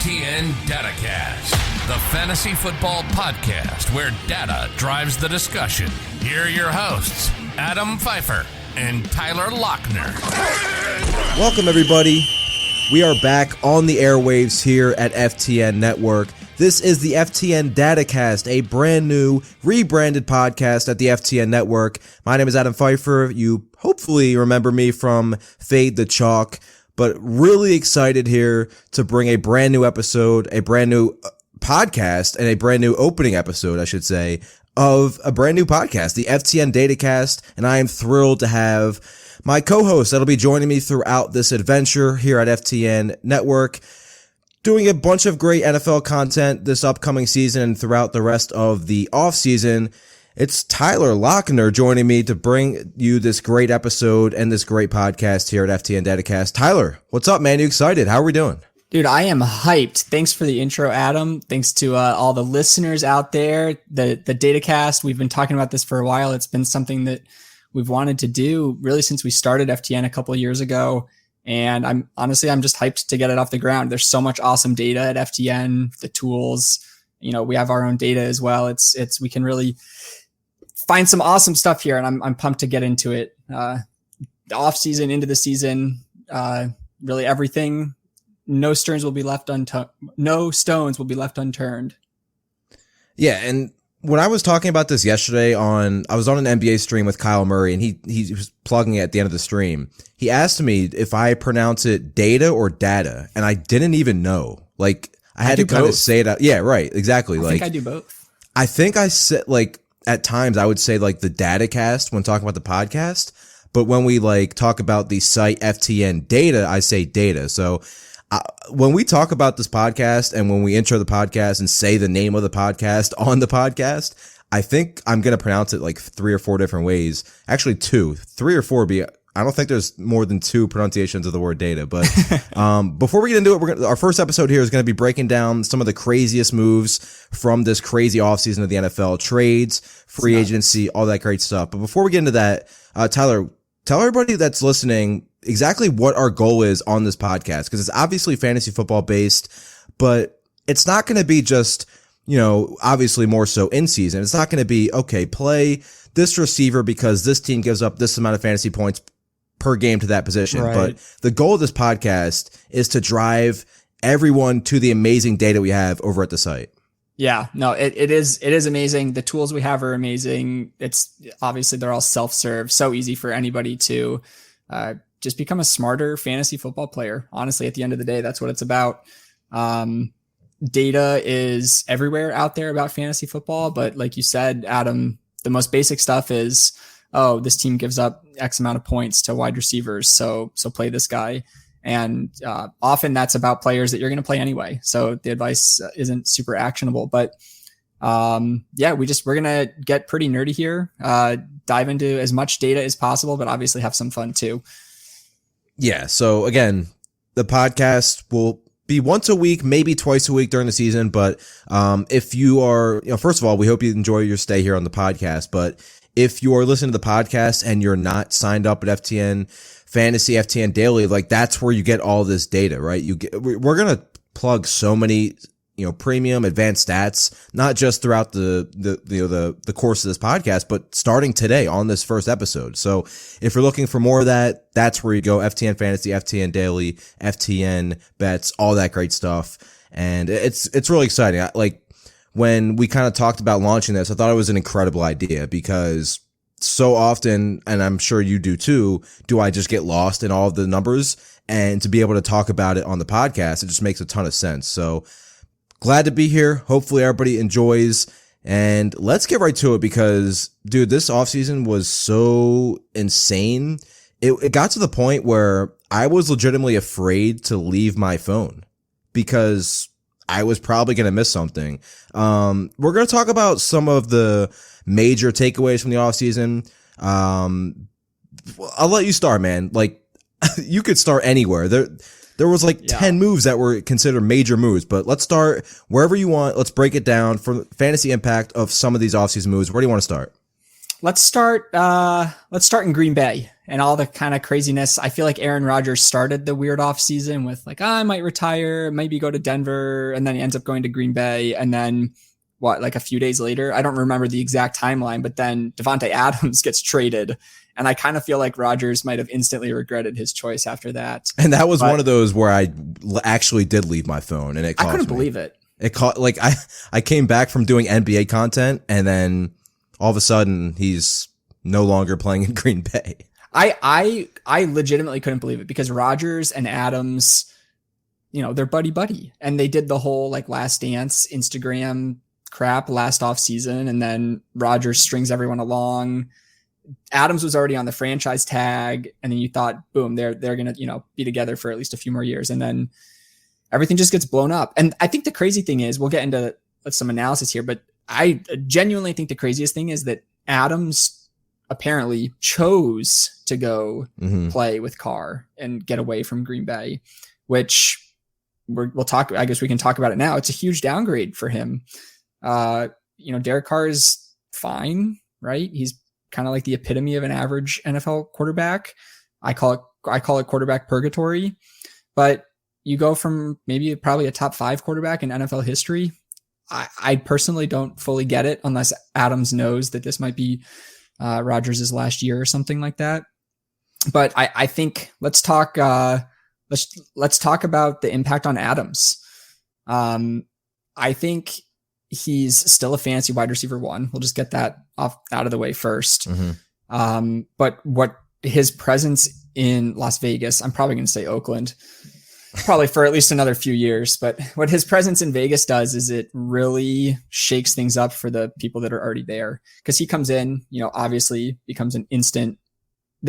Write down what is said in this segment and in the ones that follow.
FTN DataCast, the fantasy football podcast where data drives the discussion. Here are your hosts, Adam Pfeifer and Tyler Loechner. Welcome, everybody. We are back on the airwaves here at FTN Network. This is the FTN DataCast, a brand new, rebranded podcast at the FTN Network. My name is Adam Pfeifer. You hopefully remember me from Fade the Chalk, but really excited here to bring a brand new episode, a brand new podcast, and a brand new opening episode, I should say, of a brand new podcast, the FTN DataCast, and I am thrilled to have my co-host that'll be joining me throughout this adventure here at FTN Network, doing a bunch of great NFL content this upcoming season and throughout the rest of the offseason. It's Tyler Loechner joining me to bring you this great episode and this great podcast here at FTN DataCast. Tyler, what's up, man? You excited? How are we doing? Dude, I am hyped. Thanks for the intro, Adam. Thanks to all the listeners out there. The DataCast, we've been talking about this for a while. It's been something that we've wanted to do really since we started FTN a couple of years ago. And I'm just hyped to get it off the ground. There's so much awesome data at FTN, the tools, we have our own data as well. We can really find some awesome stuff here, and I'm pumped to get into it. The off season, into the season, really everything. No stones will be left unturned. Yeah, and when I was talking about this yesterday I was on an NBA stream with Kyle Murray, and he was plugging it at the end of the stream. He asked me if I pronounce it data or data, and I didn't even know. Like, I had to kind of say it out. Yeah, right, exactly. I think I do both. I think I said, like, at times I would say like the DataCast when talking about the podcast, but when we like talk about the site FTN Data, I say data. So when we talk about this podcast and when we intro the podcast and say the name of the podcast on the podcast, I think I'm going to pronounce it like 3 or 4 different ways. Actually 2, 3 or 4 I don't think there's more than 2 pronunciations of the word data, but before we get into it, our first episode here is going to be breaking down some of the craziest moves from this crazy offseason of the NFL, trades, free agency, all that great stuff. But before we get into that, Tyler, tell everybody that's listening exactly what our goal is on this podcast, because it's obviously fantasy football based, but it's not going to be just, obviously more so in season. It's not going to be, okay, play this receiver because this team gives up this amount of fantasy points per game to that position. Right. But the goal of this podcast is to drive everyone to the amazing data we have over at the site. Yeah, no, it is amazing. The tools we have are amazing. It's obviously they're all self-serve, so easy for anybody to just become a smarter fantasy football player. Honestly, at the end of the day, that's what it's about. Data is everywhere out there about fantasy football, but like you said, Adam, the most basic stuff is, oh, this team gives up X amount of points to wide receivers, so play this guy. And often that's about players that you're going to play anyway. So the advice isn't super actionable. But we're going to get pretty nerdy here, dive into as much data as possible, but obviously have some fun too. Yeah. So again, the podcast will be once a week, maybe twice a week during the season. But if you are, first of all, we hope you enjoy your stay here on the podcast. But if you are listening to the podcast and you're not signed up at FTN Fantasy, FTN Daily, like that's where you get all this data, right? We're going to plug so many, premium advanced stats, not just throughout the course of this podcast, but starting today on this first episode. So if you're looking for more of that, that's where you go. FTN Fantasy, FTN Daily, FTN Bets, all that great stuff. And it's really exciting. When we kind of talked about launching this, I thought it was an incredible idea because so often, and I'm sure you do too, do I just get lost in all of the numbers, and to be able to talk about it on the podcast, it just makes a ton of sense. So glad to be here. Hopefully everybody enjoys, and let's get right to it because, dude, this offseason was so insane. It got to the point where I was legitimately afraid to leave my phone because I was probably going to miss something. We're going to talk about some of the major takeaways from the offseason. I'll let you start, man. Like, you could start anywhere. There was 10 moves that were considered major moves, but let's start wherever you want. Let's break it down for fantasy impact of some of these offseason moves. Where do you want to start? let's start in Green Bay and all the kind of craziness. I feel like Aaron Rodgers started the weird off season with like, I might retire, maybe go to Denver. And then he ends up going to Green Bay. And then like a few days later, I don't remember the exact timeline, but then Davante Adams gets traded. And I kind of feel like Rodgers might have instantly regretted his choice after that. And that was one of those where I actually did leave my phone, and I couldn't believe it. It caught, like, I came back from doing NBA content, and then all of a sudden he's no longer playing in Green Bay. I legitimately couldn't believe it because Rodgers and Adams, they're buddy, and they did the whole like Last Dance Instagram crap last off season, and then Rodgers strings everyone along. Adams was already on the franchise tag, and then you thought, boom, they're gonna be together for at least a few more years, and then everything just gets blown up. And I think the crazy thing is, we'll get into some analysis here, but I genuinely think the craziest thing is that Adams apparently chose to go play with Carr and get away from Green Bay, which we'll talk. I guess we can talk about it now. It's a huge downgrade for him. Derek Carr is fine, right? He's kind of like the epitome of an average NFL quarterback. I call it quarterback purgatory, but you go from probably a top 5 quarterback in NFL history. I personally don't fully get it unless Adams knows that this might be Rodgers' last year or something like that. But I think let's talk about the impact on Adams. I think he's still a fantasy wide receiver 1. We'll just get that out of the way first. But what his presence in Las Vegas, I'm probably going to say Oakland, probably for at least another few years. But what his presence in Vegas does is it really shakes things up for the people that are already there. Because he comes in, obviously becomes the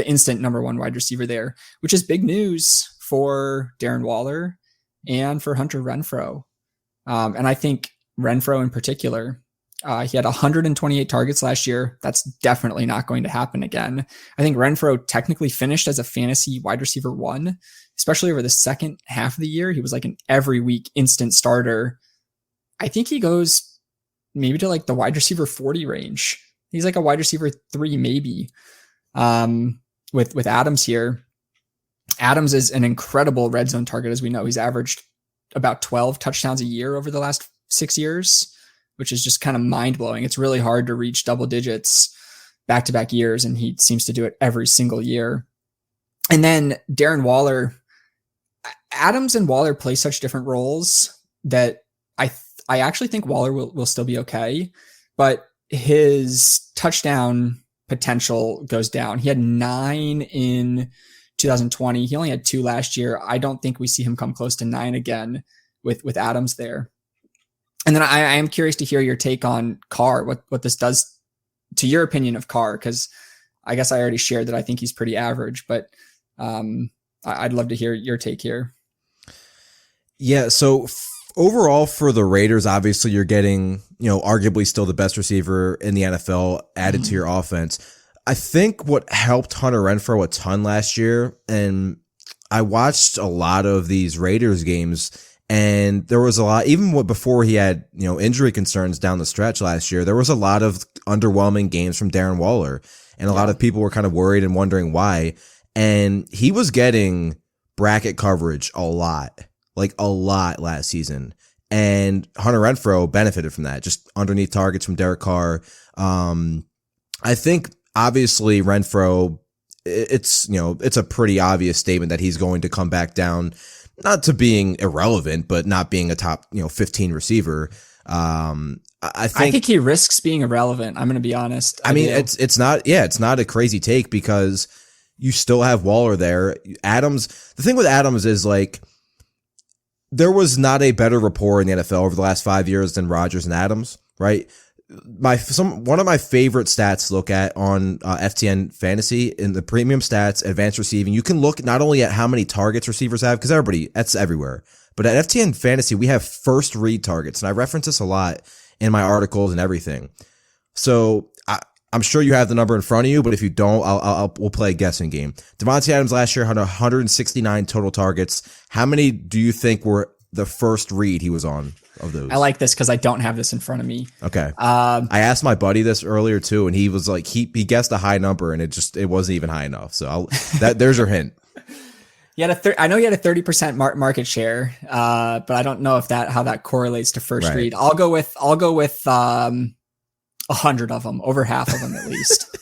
instant number 1 wide receiver there, which is big news for Darren Waller and for Hunter Renfrow. And I think Renfrow in particular, he had 128 targets last year. That's definitely not going to happen again. I think Renfrow technically finished as a fantasy wide receiver 1, especially over the second half of the year. He was like an every week instant starter. I think he goes maybe to like the wide receiver 40 range. He's like a wide receiver 3, maybe. With Adams here. Adams is an incredible red zone target. As we know, he's averaged about 12 touchdowns a year over the last 6 years, which is just kind of mind blowing. It's really hard to reach double digits back-to-back years, and he seems to do it every single year. And then Darren Waller, Adams and Waller play such different roles that I actually think Waller will still be okay, but his touchdown potential goes down. He had 9 in 2020. He only had 2 last year. I don't think we see him come close to 9 again with Adams there. And then I am curious to hear your take on Carr, what this does to your opinion of Carr, because I guess I already shared that I think he's pretty average, but I'd love to hear your take here. Yeah, so overall for the Raiders, obviously you're getting, arguably still the best receiver in the NFL added to your offense. I think what helped Hunter Renfrow a ton last year, and I watched a lot of these Raiders games, and there was a lot, even before he had, injury concerns down the stretch last year, there was a lot of underwhelming games from Darren Waller, and a lot of people were kind of worried and wondering why. And he was getting bracket coverage a lot last season. And Hunter Renfrow benefited from that, just underneath targets from Derek Carr. I think obviously Renfrow, it's a pretty obvious statement that he's going to come back down, not to being irrelevant, but not being a top, 15 receiver. I think he risks being irrelevant. I'm going to be honest. I mean, it's not a crazy take because you still have Waller there. Adams, the thing with Adams is like, there was not a better rapport in the NFL over the last 5 years than Rodgers and Adams, right? One of my favorite stats to look at on FTN Fantasy in the premium stats, advanced receiving. You can look not only at how many targets receivers have, because that's everywhere, but at FTN Fantasy we have first read targets, and I reference this a lot in my articles and everything. So I'm sure you have the number in front of you, but if you don't, we'll play a guessing game. Davante Adams last year had 169 total targets. How many do you think were the first read he was on of those? I like this because I don't have this in front of me. Okay. I asked my buddy this earlier too, and he was like, he guessed a high number, and it wasn't even high enough. So there's your hint. I know he had a 30% market share, but I don't know how that correlates to first read. I'll go with 100 of them, over half of them at least.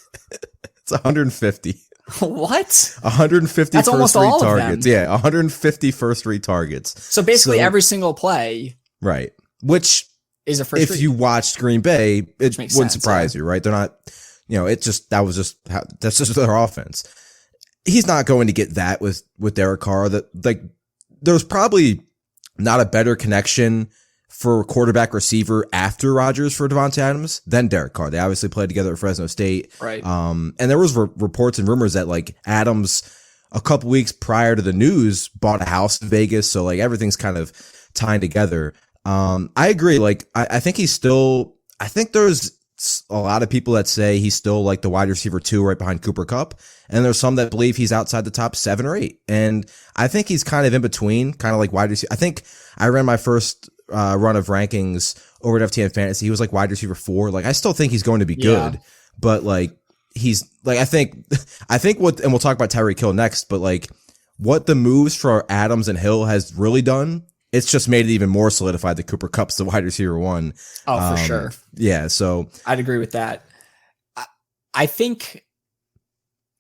It's 150. What? 150 That's first read targets. Them. Yeah, 150 first read targets. So basically every single play. Right. Which is a first read. If you watched Green Bay, it wouldn't surprise you, right? They're not, that's just their offense. He's not going to get that with Derek Carr. There's probably not a better connection for quarterback receiver after Rodgers for Davante Adams than Derek Carr. They obviously played together at Fresno State. Right. And there was reports and rumors that Adams a couple weeks prior to the news bought a house in Vegas. So everything's kind of tying together. I agree. I think there's a lot of people that say he's still the wide receiver 2 right behind Cooper Kupp. And there's some that believe he's outside the top 7 or 8. And I think he's kind of in between, kind of like wide receiver. I think I ran my first run of rankings over at FTN Fantasy. He was wide receiver 4. I still think he's going to be good, but he's I think what, and we'll talk about Tyreek Hill next, but what the moves for Adams and Hill has really done, it's just made it even more solidified that Cooper Kupp's the wide receiver 1. Oh, for sure. Yeah. So I'd agree with that. I think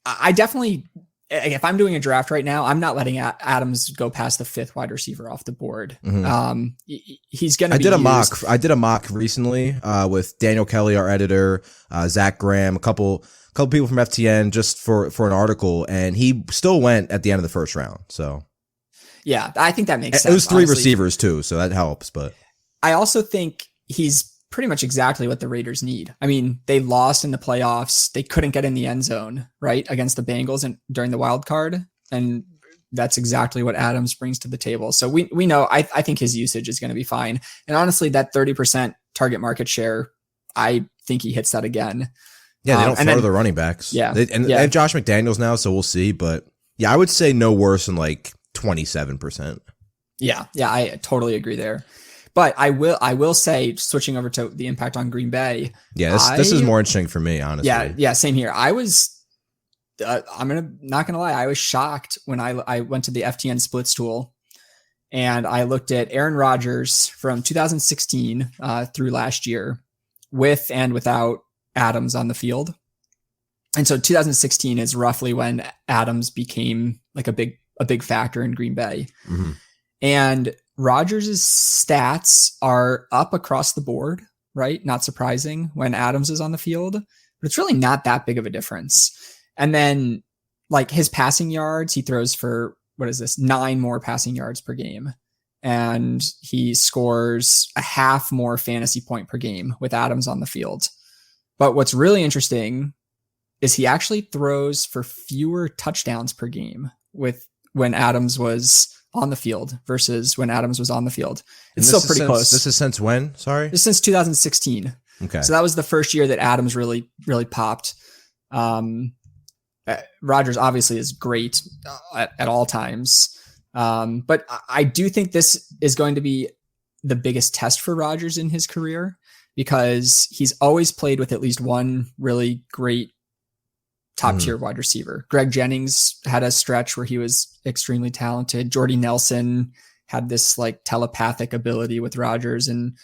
I definitely, if I'm doing a draft right now, I'm not letting Adams go past the 5th wide receiver off the board. Mm-hmm. He's going to be I did a mock recently with Daniel Kelly, our editor, Zach Graham, a couple people from FTN just for an article, and he still went at the end of the first round. So yeah, I think that makes sense. It was 3 receivers too, so that helps. But I also think he's pretty much exactly what the Raiders need. I mean, they lost in the playoffs. They couldn't get in the end zone, right, against the Bengals and during the wild card. And that's exactly what Adams brings to the table. So we know, I think his usage is going to be fine. And honestly, that 30% target market share, I think he hits that again. Yeah, they don't throw the running backs. Yeah. They have Josh McDaniels now, so we'll see. But yeah, I would say no worse than 27%. Yeah, I totally agree there. But I will say, switching over to the impact on Green Bay. Yeah, this is more interesting for me, honestly. Yeah, same here. I was, not gonna lie, I was shocked when I went to the FTN Splits tool, and I looked at Aaron Rodgers from 2016 through last year, with and without Adams on the field. And so 2016 is roughly when Adams became a big factor in Green Bay. Mm-hmm. And Rodgers' stats are up across the board, right? Not surprising when Adams is on the field, but it's really not that big of a difference. And then his passing yards, he throws for, 9 more passing yards per game. And he scores a half more fantasy point per game with Adams on the field. But what's really interesting is he actually throws for fewer touchdowns per game when Adams was on the field versus when Adams was on the field. It's still pretty close. This is since when? Sorry? This is since 2016. Okay. So that was the first year that Adams really, really popped. Rodgers obviously is great at all times. But I do think this is going to be the biggest test for Rodgers in his career, because he's always played with at least one really great top tier wide receiver. Greg Jennings had a stretch where he was extremely talented. Jordy Nelson had this telepathic ability with Rodgers and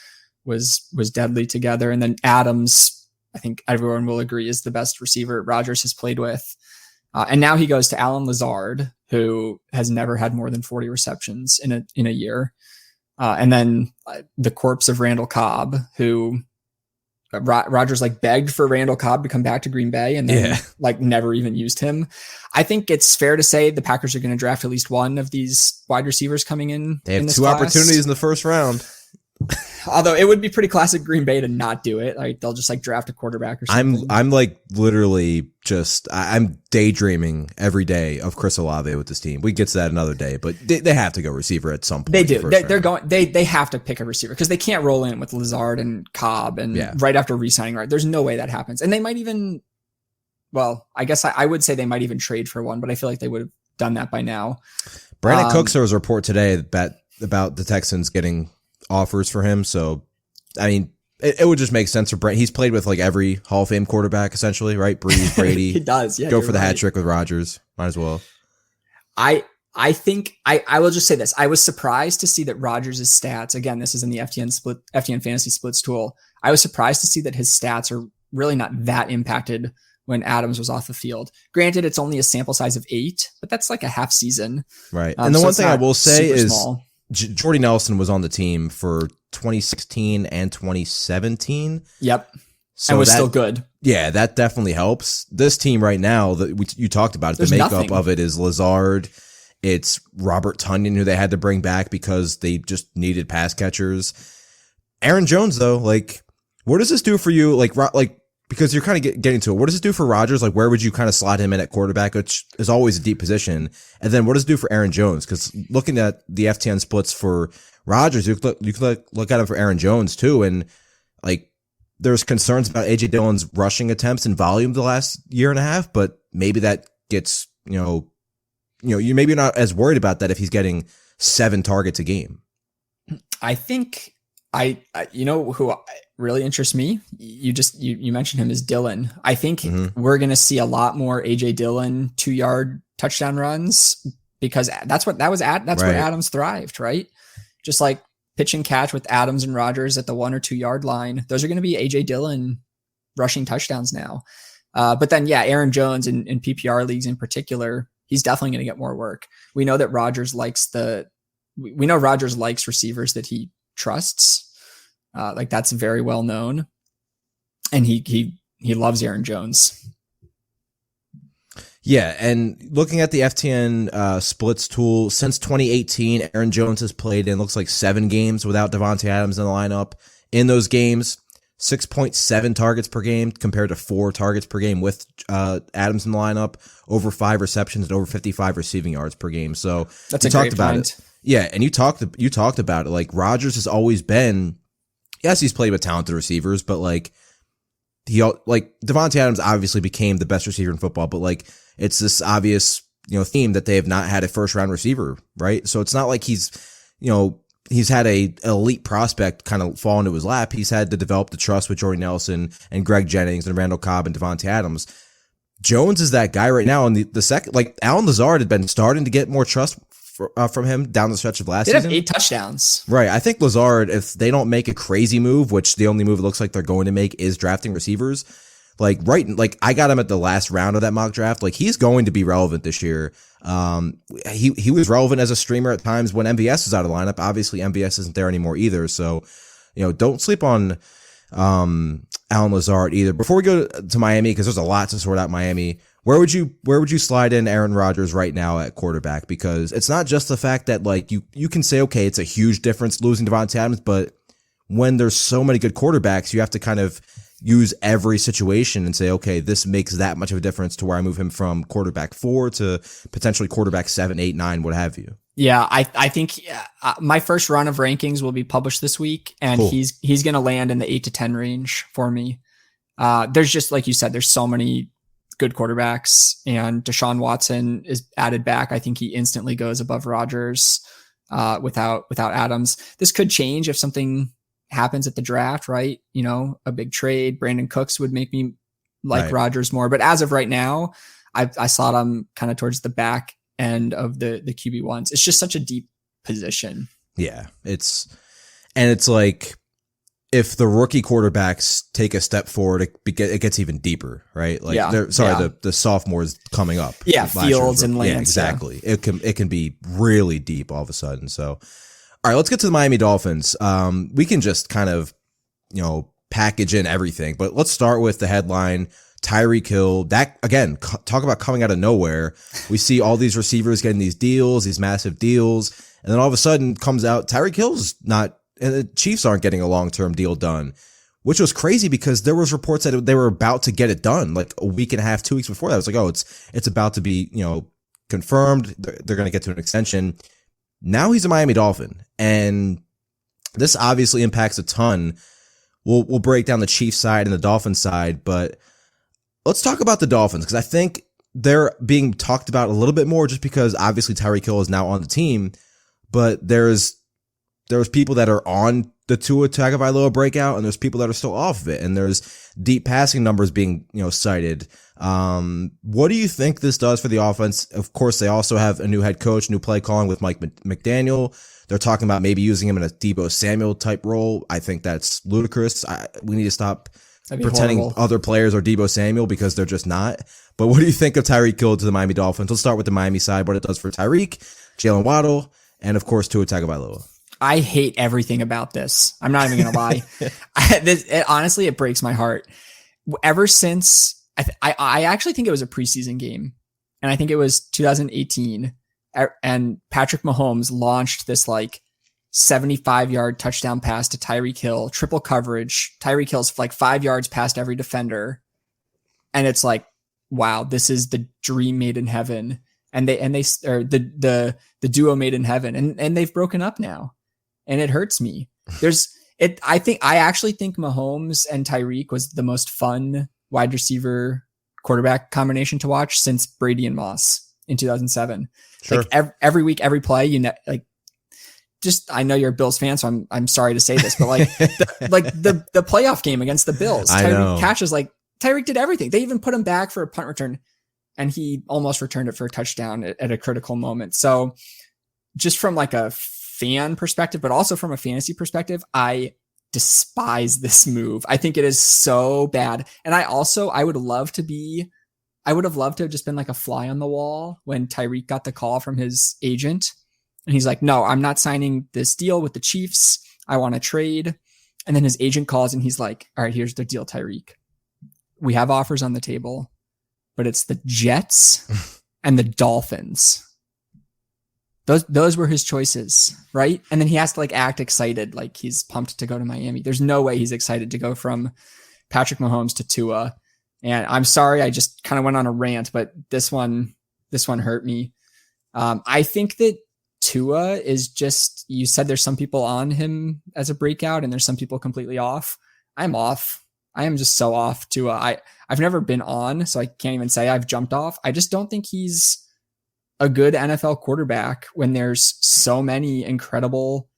was deadly together. And then Adams, I think everyone will agree, is the best receiver Rodgers has played with. And now he goes to Alan Lazard, who has never had more than 40 receptions in a year. And then the corpse of Randall Cobb, who Rodgers begged for Randall Cobb to come back to Green Bay, and then never even used him. I think it's fair to say the Packers are going to draft at least one of these wide receivers coming in. They have 2 opportunities in the first round. Although it would be pretty classic Green Bay to not do it. They'll just draft a quarterback or something. I'm literally just, I'm daydreaming every day of Chris Olave with this team. We get to that another day, but they have to go receiver at some point. They do. They have to pick a receiver because they can't roll in with Lazard and Cobb and right after re-signing. Right. There's no way that happens. And they might even, I guess I would say they might even trade for one, but I feel like they would have done that by now. Brandon Cooks, there was a report today about the Texans getting offers for him. So, I mean, it would just make sense for Brent. He's played with like every Hall of Fame quarterback essentially, right? Breeze, Brady. He does. Yeah. Go for the hat trick with Rodgers. Might as well. I think I will just say this. I was surprised to see that Rodgers' stats, again, this is in the FTN Fantasy Splits tool. I was surprised to see that his stats are really not that impacted when Adams was off the field. Granted, it's only a sample size of 8, but that's like a half season. Right. And the one thing I will say is small. Jordy Nelson was on the team for 2016 and 2017. Yep. So and was still good. Yeah, that definitely helps. This team right now, you talked about it, the makeup of it is Lazard. It's Robert Tonyan, who they had to bring back because they just needed pass catchers. Aaron Jones, though, like, what does this do for you? Like because you're kind of getting to it. What does it do for Rodgers? Like, where would you kind of slot him in at quarterback, which is always a deep position? And then what does it do for Aaron Jones? Because looking at the FTN splits for Rodgers, you could look at him for Aaron Jones too. And like, there's concerns about AJ Dillon's rushing attempts and volume the last year and a half, but maybe that gets, you maybe not as worried about that if he's getting 7 targets a game. I think who really interests me. You mentioned him as Dillon. I think we're going to see a lot more AJ Dillon 2-yard touchdown runs because that's where Adams thrived, right? Just like pitch and catch with Adams and Rodgers at the 1 or 2 yard line. Those are going to be AJ Dillon rushing touchdowns now. But then, Aaron Jones in PPR leagues in particular, he's definitely going to get more work. We know that Rodgers likes receivers that he trusts. Like that's very well known. And he loves Aaron Jones. Yeah, and looking at the FTN splits tool, since 2018, Aaron Jones has played in looks like 7 games without Davante Adams in the lineup. In those games, 6.7 targets per game compared to 4 targets per game with Adams in the lineup, over 5 receptions and over 55 receiving yards per game. So that's a great point. Yeah, and you talked about it. Like Rodgers has always been, yes, he's played with talented receivers, but like Davante Adams obviously became the best receiver in football, but like it's this obvious, theme that they have not had a first round receiver, right? So it's not like he's had an elite prospect kind of fall into his lap. He's had to develop the trust with Jordy Nelson and Greg Jennings and Randall Cobb and Davante Adams. Jones is that guy right now. And the second, like Alan Lazard had been starting to get more trust from him down the stretch of last season. They have 8 touchdowns. Right. I think Lazard, if they don't make a crazy move, which the only move it looks like they're going to make is drafting receivers, like I got him at the last round of that mock draft. Like he's going to be relevant this year. He was relevant as a streamer at times when MVS was out of the lineup. Obviously MVS isn't there anymore either. So, don't sleep on Alan Lazard either. Before we go to Miami, because there's a lot to sort out Miami, where would you slide in Aaron Rodgers right now at quarterback? Because it's not just the fact that like you can say, okay, it's a huge difference losing Davante Adams, but when there's so many good quarterbacks, you have to kind of use every situation and say, okay, this makes that much of a difference to where I move him from quarterback 4 to potentially quarterback 7, 8, 9, what have you. Yeah, I think my first run of rankings will be published this week, and cool. He's going to land in the 8 to 10 range for me. There's just, like you said, there's so many good quarterbacks, and Deshaun Watson is added back. I think he instantly goes above Rodgers without Adams. This could change if something happens at the draft, right? A big trade. Brandon Cooks would make me like Rodgers more, but as of right now, I slot him kind of towards the back end of the QB1s. It's just such a deep position. Yeah, it's like if the rookie quarterbacks take a step forward, it gets even deeper, right? Like, the sophomores coming up. Yeah, Fields and Lance. Yeah, exactly. Yeah. It can be really deep all of a sudden. So, all right, let's get to the Miami Dolphins. We can just kind of, package in everything, but let's start with the headline. Tyreek Hill, that again, talk about coming out of nowhere. We see all these receivers getting these deals, these massive deals, and then all of a sudden comes out Tyreek Hill's not, and the Chiefs aren't getting a long-term deal done, which was crazy because there was reports that they were about to get it done like a week and a half, 2 weeks before that. It was like, oh, it's about to be, confirmed. They're going to get to an extension. Now he's a Miami Dolphin, and this obviously impacts a ton. We'll break down the Chiefs side and the Dolphins side, but let's talk about the Dolphins, because I think they're being talked about a little bit more just because obviously Tyreek Hill is now on the team, but there's there's people that are on the Tua Tagovailoa breakout, and there's people that are still off of it, and there's deep passing numbers being, cited. What do you think this does for the offense? Of course, they also have a new head coach, new play calling with Mike McDaniel. They're talking about maybe using him in a Deebo Samuel type role. I think that's ludicrous. We need to stop pretending horrible. Other players are Deebo Samuel, because they're just not. But what do you think of Tyreek Hill to the Miami Dolphins? Let's start with the Miami side, what it does for Tyreek, Jalen Waddle, and of course Tua Tagovailoa. I hate everything about this. I'm not even going to lie. Honestly, it breaks my heart. Ever since, I actually think it was a preseason game, and I think it was 2018, and Patrick Mahomes launched this 75-yard touchdown pass to Tyreek Hill, triple coverage. Tyreek Hill's 5 yards past every defender. And it's wow, this is the dream made in heaven. And the duo made in heaven, and they've broken up now, and it hurts me. I actually think Mahomes and Tyreek was the most fun wide receiver quarterback combination to watch since Brady and Moss in 2007. Sure. Every week, every play, I know you're a Bills fan, so I'm sorry to say this, but the playoff game against the Bills, Tyreek catches Tyreek did everything. They even put him back for a punt return, and he almost returned it for a touchdown at a critical moment. So just from a fan perspective, but also from a fantasy perspective, I despise this move. I think it is so bad. And I would have loved to have just been a fly on the wall when Tyreek got the call from his agent. And he's like, no, I'm not signing this deal with the Chiefs. I want to trade. And then his agent calls and he's like, all right, here's the deal, Tyreek. We have offers on the table, but it's the Jets and the Dolphins. Those were his choices, right? And then he has to act excited, he's pumped to go to Miami. There's no way he's excited to go from Patrick Mahomes to Tua. And I'm sorry, I just kind of went on a rant, but this one hurt me. I think that Tua is just, you said there's some people on him as a breakout and there's some people completely off. I'm off. I am just so off Tua. I've never been on, so I can't even say I've jumped off. I just don't think he's a good NFL quarterback when there's so many incredible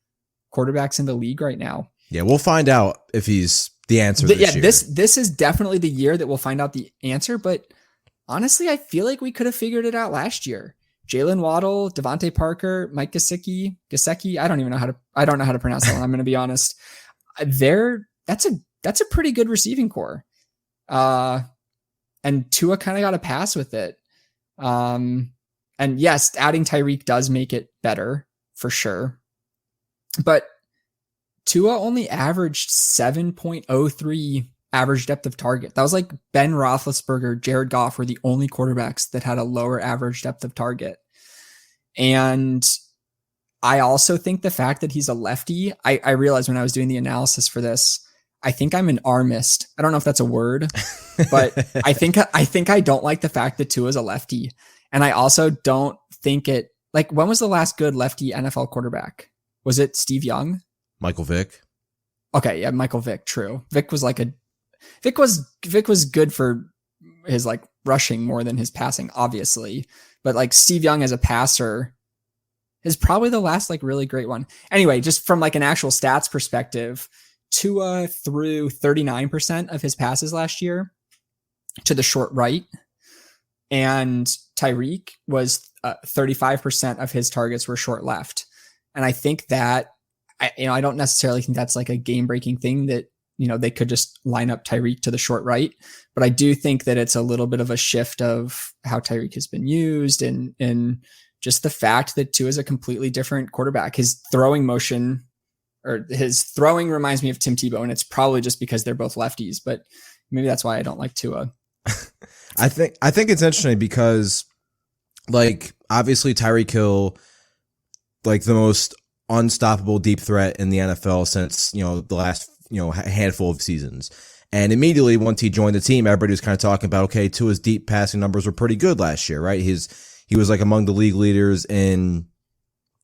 quarterbacks in the league right now. Yeah, we'll find out if he's the answer this year. This is definitely the year that we'll find out the answer, but honestly, I feel like we could have figured it out last year. Jalen Waddle, Davante Parker, Mike Gesicki. I don't know how to pronounce that one. I'm going to be honest. That's a pretty good receiving core. And Tua kind of got a pass with it. And yes, adding Tyreek does make it better for sure. But Tua only averaged 7.03 average depth of target. That was Ben Roethlisberger, Jared Goff were the only quarterbacks that had a lower average depth of target. And I also think the fact that he's a lefty, I realized when I was doing the analysis for this, I think I'm an armist. I don't know if that's a word, but I think I don't like the fact that Tua is a lefty. And I also don't think it, when was the last good lefty NFL quarterback? Was it Steve Young? Michael Vick. Okay. Yeah. Michael Vick. True. Vick was Vick was good for his rushing more than his passing, obviously. But Steve Young as a passer is probably the last really great one. Anyway, just from an actual stats perspective, Tua threw 39% of his passes last year to the short right, and Tyreek was 35% of his targets were short left. And I think that I don't necessarily think that's a game breaking thing that they could just line up Tyreek to the short right, but I do think that it's a little bit of a shift of how Tyreek has been used and just the fact that Tua is a completely different quarterback. His throwing motion or his throwing reminds me of Tim Tebow, and it's probably just because they're both lefties, but maybe that's why I don't like Tua. I think it's interesting because obviously Tyreek Hill, the most unstoppable deep threat in the NFL since, the last, handful of seasons. And immediately once he joined the team, everybody was kind of talking about, okay, Tua's deep passing numbers were pretty good last year, right? He was among the league leaders in,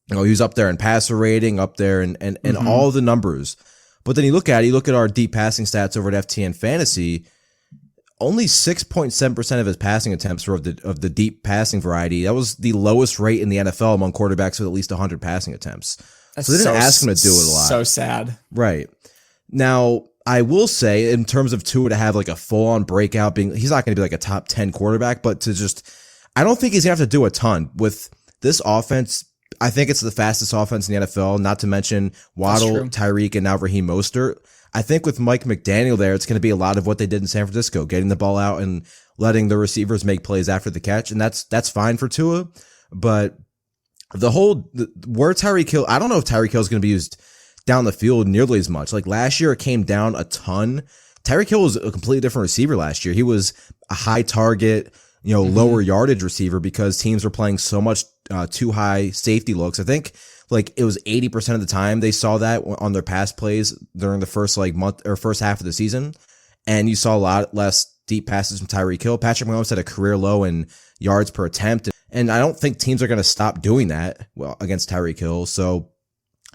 he was up there in passer rating, up there and mm-hmm. all the numbers. But then you look at our deep passing stats over at FTN Fantasy, only 6.7% of his passing attempts were of the deep passing variety. That was the lowest rate in the NFL among quarterbacks with at least 100 passing attempts. So they didn't ask him to do it a lot. So sad. Right. Now, I will say, in terms of Tua to have like a full-on breakout, he's not going to be like a top 10 quarterback, but I don't think he's going to have to do a ton. With this offense, I think it's the fastest offense in the NFL, not to mention Waddle, Tyreek, and now Raheem Mostert. I think with Mike McDaniel there, it's going to be a lot of what they did in San Francisco, getting the ball out and letting the receivers make plays after the catch, and that's fine for Tua. But where Tyreek Hill, I don't know if Tyreek Hill is going to be used down the field nearly as much. Like last year, it came down a ton. Tyreek Hill was a completely different receiver last year. He was a high target, lower yardage receiver because teams were playing so much too high safety looks. I think like it was 80% of the time they saw that on their pass plays during the first month or first half of the season. And you saw a lot less deep passes from Tyreek Hill. Patrick Mahomes had a career low in yards per attempt. And I don't think teams are going to stop doing that against Tyreek Hill. So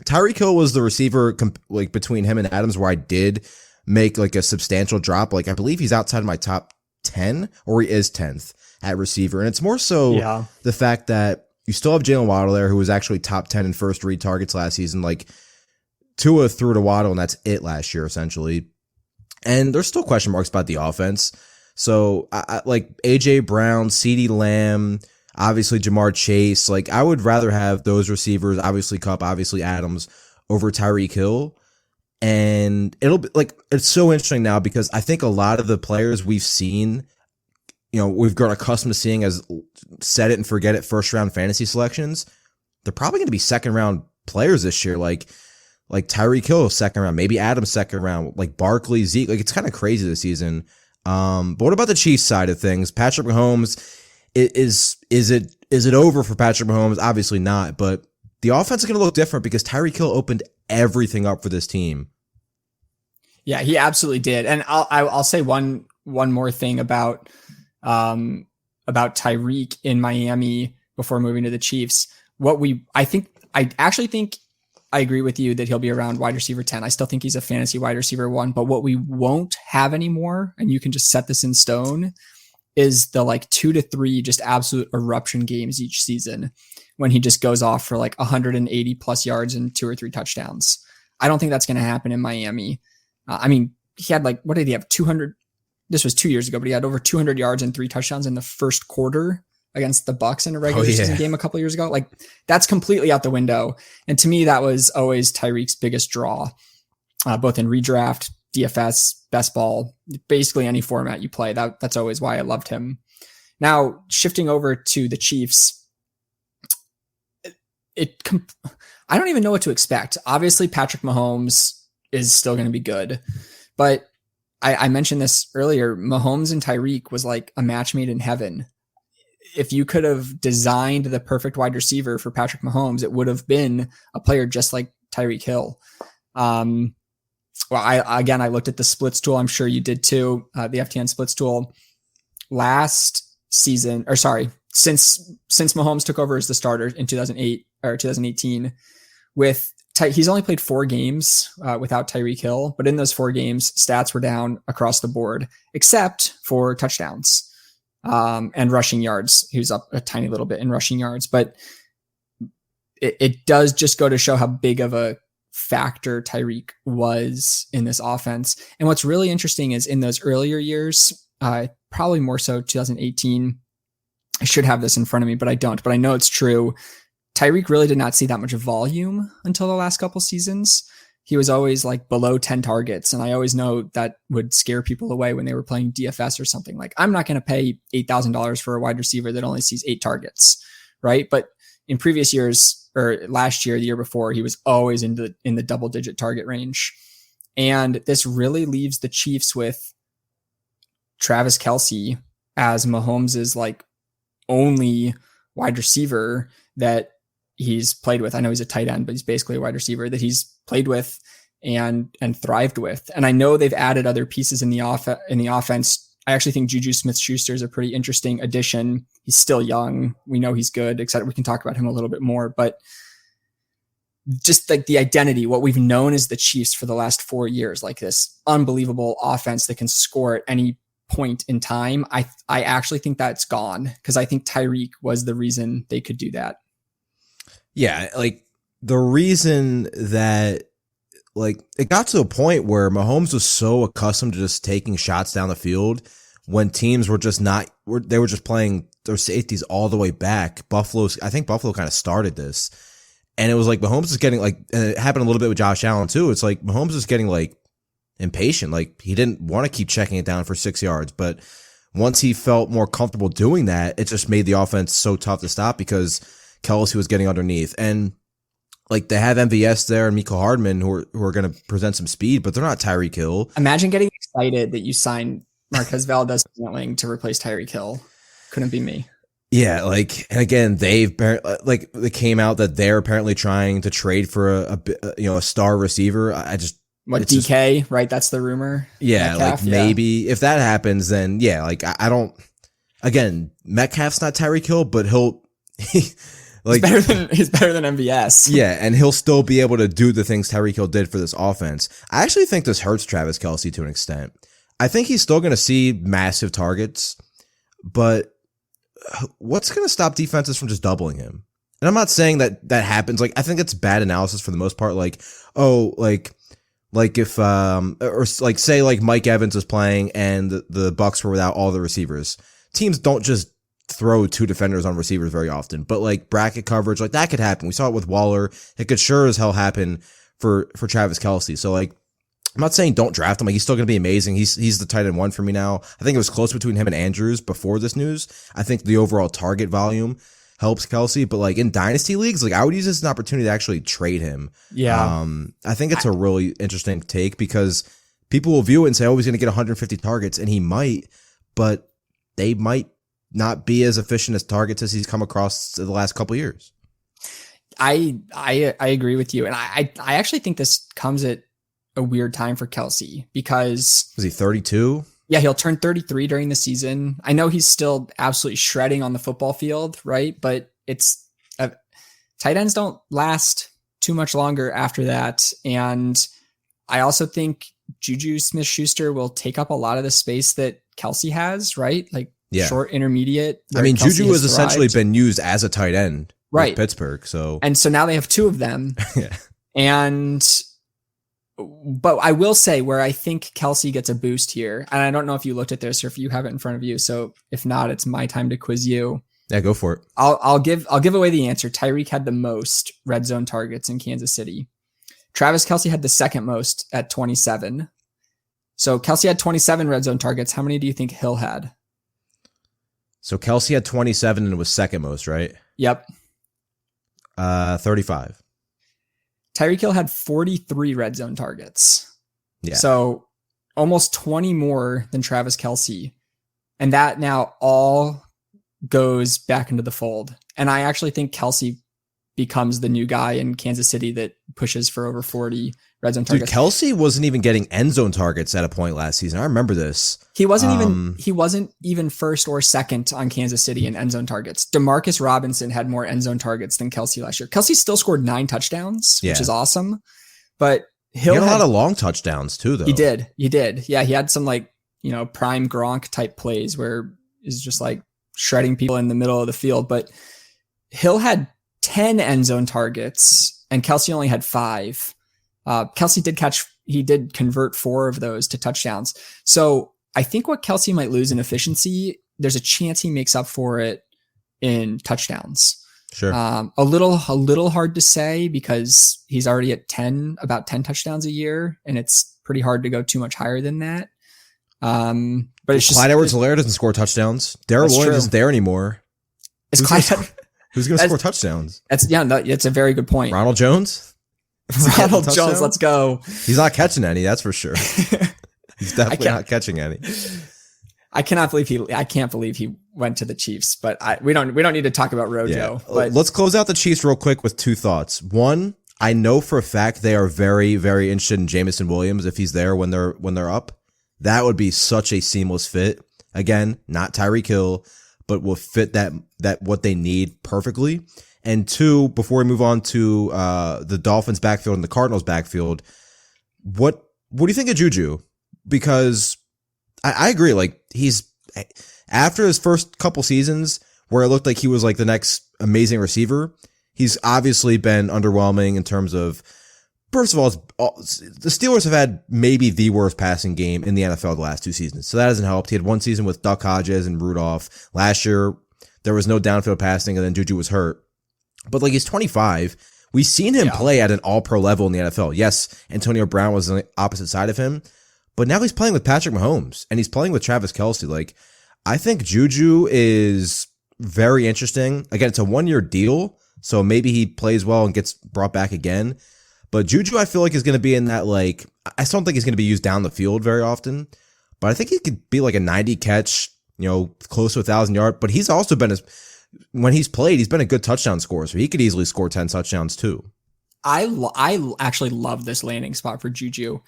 Tyreek Hill was the receiver like between him and Adams where I did make like a substantial drop. Like I believe he's outside of my top 10 or he is 10th at receiver. And it's more so the fact that you still have Jalen Waddle there, who was actually top 10 in first read targets last season. Like Tua threw to Waddle and that's it last year essentially. And there's still question marks about the offense. So I like AJ Brown, CeeDee Lamb, obviously Jamar Chase. Like I would rather have those receivers, obviously Kupp, obviously Adams, over Tyreek Hill. And it'll be like, it's so interesting now because I think a lot of the players we've seen, we've grown accustomed to seeing as set it and forget it first round fantasy selections. They're probably going to be second round players this year. Like Tyreek Hill second round, maybe Adams second round, like Barkley, Zeke. Like it's kind of crazy this season. But what about the Chiefs side of things? Patrick Mahomes, is it over for Patrick Mahomes? Obviously not, but the offense is going to look different because Tyreek Hill opened everything up for this team. Yeah, he absolutely did. And I'll say one more thing about Tyreek in Miami before moving to the Chiefs. I actually think I agree with you that he'll be around wide receiver 10. I still think he's a fantasy wide receiver 1, but what we won't have anymore, and you can just set this in stone, is the like 2 to 3 just absolute eruption games each season when he just goes off for like 180 plus yards and 2 or 3 touchdowns. I don't think that's going to happen in Miami. He had like, what did he have? 200. This was 2 years ago, but he had over 200 yards and 3 touchdowns in the first quarter against the Bucs in a regular season game a couple of years ago. Like that's completely out the window. And to me, that was always Tyreek's biggest draw, both in redraft, DFS, best ball, basically any format you play. That's always why I loved him. Now shifting over to the Chiefs, I don't even know what to expect. Obviously Patrick Mahomes is still going to be good, but I mentioned this earlier. Mahomes and Tyreek was like a match made in heaven. If you could have designed the perfect wide receiver for Patrick Mahomes, it would have been a player just like Tyreek Hill. Well, I looked at the splits tool. I'm sure you did too. The FTN splits tool last season, since Mahomes took over as the starter in 2008 or 2018 he's only played 4 games without Tyreek Hill, but in those 4 games, stats were down across the board, except for touchdowns and rushing yards. He was up a tiny little bit in rushing yards, but it does just go to show how big of a factor Tyreek was in this offense. And what's really interesting is in those earlier years, probably more so 2018, I should have this in front of me, but I don't, but I know it's true. Tyreek really did not see that much volume until the last couple seasons. He was always like below 10 targets. And I always know that would scare people away when they were playing DFS or something. Like, I'm not going to pay $8,000 for a wide receiver that only sees 8 targets, right? But in previous years, or last year, the year before, he was always in the double-digit target range. And this really leaves the Chiefs with Travis Kelce as Mahomes' like only wide receiver that he's played with. I know he's a tight end, but he's basically a wide receiver that he's played with and thrived with. And I know they've added other pieces in the offense. I actually think Juju Smith-Schuster is a pretty interesting addition. He's still young. We know he's good, etc. We can talk about him a little bit more, but just like the identity, what we've known as the Chiefs for the last 4 years, like this unbelievable offense that can score at any point in time. I actually think that's gone because I think Tyreek was the reason they could do that. Yeah, like the reason that like it got to a point where Mahomes was so accustomed to just taking shots down the field when teams were just they were just playing their safeties all the way back. I think Buffalo kind of started this. And it was like Mahomes is getting like, and it happened a little bit with Josh Allen too. It's like Mahomes is getting like impatient. Like he didn't want to keep checking it down for 6 yards, but once he felt more comfortable doing that, it just made the offense so tough to stop because Kelce was getting underneath. And like they have MVS there and Mecole Hardman who are going to present some speed, but they're not Tyreek Hill. Imagine getting excited that you signed Marquez Valdez-Scantling to replace Tyreek Hill. Couldn't be me. Yeah, like, and again, they came out that they're apparently trying to trade for a star receiver. DK, right? That's the rumor. Yeah, Metcalf, like maybe if that happens, then yeah, like I don't. Again, Metcalf's not Tyreek Hill, but he's better than MVS. Yeah, and he'll still be able to do the things Tyreek Hill did for this offense. I actually think this hurts Travis Kelce to an extent. I think he's still going to see massive targets, but what's going to stop defenses from just doubling him? And I'm not saying that happens. Like, I think it's bad analysis for the most part. Like, if or like say like Mike Evans is playing and the Bucs were without all the receivers. Teams don't just throw two defenders on receivers very often, but like bracket coverage, like that could happen. We saw it with Waller. It could sure as hell happen for Travis Kelce. So like, I'm not saying don't draft him. Like he's still going to be amazing. He's the tight end one for me now. I think it was close between him and Andrews before this news. I think the overall target volume helps Kelce, but like in dynasty leagues, like I would use this as an opportunity to actually trade him. Yeah. I think it's a really interesting take because people will view it and say, oh, he's going to get 150 targets, and he might, but they might not be as efficient as targets as he's come across the last couple of years. I agree with you. And I actually think this comes at a weird time for Kelce because was he 32? Yeah, he'll turn 33 during the season. I know he's still absolutely shredding on the football field, right? But it's tight ends don't last too much longer after that. And I also think Juju Smith-Schuster will take up a lot of the space that Kelce has, right? Like short, intermediate. I mean, Juju has essentially been used as a tight end, right? With Pittsburgh. So now they have two of them. Yeah. But I will say where I think Kelce gets a boost here, and I don't know if you looked at this or if you have it in front of you. So if not, it's my time to quiz you. Yeah, go for it. I'll give away the answer. Tyreek had the most red zone targets in Kansas City. Travis Kelce had the second most at 27. So Kelce had 27 red zone targets. How many do you think Hill had? So Kelce had 27 and was second most, right? Yep. 35. Tyreek Hill had 43 red zone targets. Yeah. So almost 20 more than Travis Kelce. And that now all goes back into the fold. And I actually think Kelce becomes the new guy in Kansas City that pushes for over 40 red zone targets. Dude, Kelce wasn't even getting end zone targets at a point last season. I remember this. He wasn't even first or second on Kansas City in end zone targets. Demarcus Robinson had more end zone targets than Kelce last year. Kelce still scored 9 touchdowns, which is awesome. But Hill had a lot of long touchdowns too, though. He did. Yeah, he had some prime Gronk type plays where he's just like shredding people in the middle of the field. But Hill had 10 end zone targets and Kelce only had 5. Kelce did convert 4 of those to touchdowns. So I think what Kelce might lose in efficiency, there's a chance he makes up for it in touchdowns. Sure. A little hard to say because he's already at about 10 touchdowns a year, and it's pretty hard to go too much higher than that. But it's just Clyde Edwards-Helaire doesn't score touchdowns. Darrell Williams isn't there anymore. Who's going to score touchdowns? It's a very good point. Ronald Jones? Ronald Jones, let's go. He's not catching any, that's for sure. He's definitely not catching any. I can't believe he went to the Chiefs, but we don't need to talk about Rojo. Yeah. But let's close out the Chiefs real quick with 2 thoughts. One, I know for a fact they are very, very interested in Jameson Williams if he's there when they're up. That would be such a seamless fit. Again, not Tyreek Hill, but will fit that what they need perfectly. And 2, before we move on to the Dolphins backfield and the Cardinals backfield, what do you think of Juju? Because I agree, like he's after his first couple seasons where it looked like he was like the next amazing receiver, he's obviously been underwhelming in terms of, first of all, the Steelers have had maybe the worst passing game in the NFL the last 2 seasons. So that hasn't helped. He had one season with Duck Hodges and Rudolph. Last year, there was no downfield passing, and then Juju was hurt. But like, he's 25. We've seen him play at an all-pro level in the NFL. Yes, Antonio Brown was on the opposite side of him, but now he's playing with Patrick Mahomes, and he's playing with Travis Kelce. Like, I think Juju is very interesting. Again, it's a 1-year deal, so maybe he plays well and gets brought back again. But Juju, I feel like, is going to be in that, like, I still don't think he's going to be used down the field very often, but I think he could be like a 90 catch, close to 1,000 yard. But he's also been, when he's played, he's been a good touchdown scorer, so he could easily score 10 touchdowns too. I actually love this landing spot for Juju.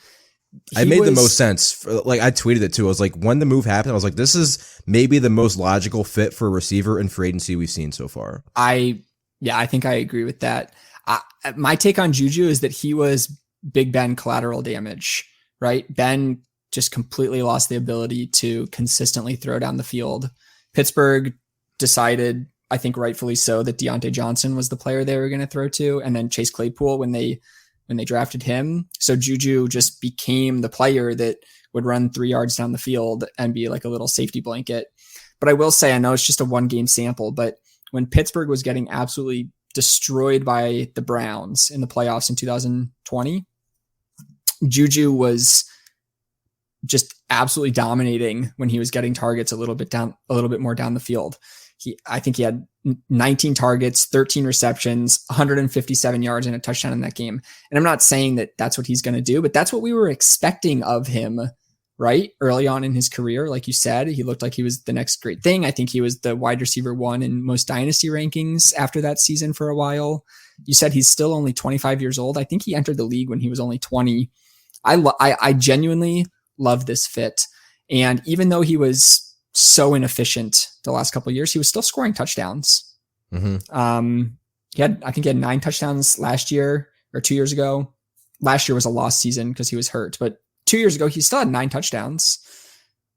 It made the most sense. Like, I tweeted it too. I was like, when the move happened, I was like, this is maybe the most logical fit for a receiver in free agency we've seen so far. I think I agree with that. My take on Juju is that he was Big Ben collateral damage, right? Ben just completely lost the ability to consistently throw down the field. Pittsburgh decided, I think rightfully so, that Deontay Johnson was the player they were going to throw to, and then Chase Claypool when they drafted him. So Juju just became the player that would run 3 yards down the field and be like a little safety blanket. But I will say, I know it's just a 1-game sample, but when Pittsburgh was getting absolutely destroyed by the Browns in the playoffs in 2020, Juju was just absolutely dominating when he was getting targets a little bit more down the field. I think he had 19 targets, 13 receptions, 157 yards and a touchdown in that game. And I'm not saying that that's what he's going to do, but that's what we were expecting of him, right? Early on in his career, like you said, he looked like he was the next great thing. I think he was the wide receiver 1 in most dynasty rankings after that season for a while. You said he's still only 25 years old. I think he entered the league when he was only 20. I genuinely love this fit. And even though he was so inefficient the last couple of years, he was still scoring touchdowns. Mm-hmm. I think he had 9 touchdowns last year or 2 years ago. Last year was a lost season because he was hurt, but 2 years ago, he still had 9 touchdowns.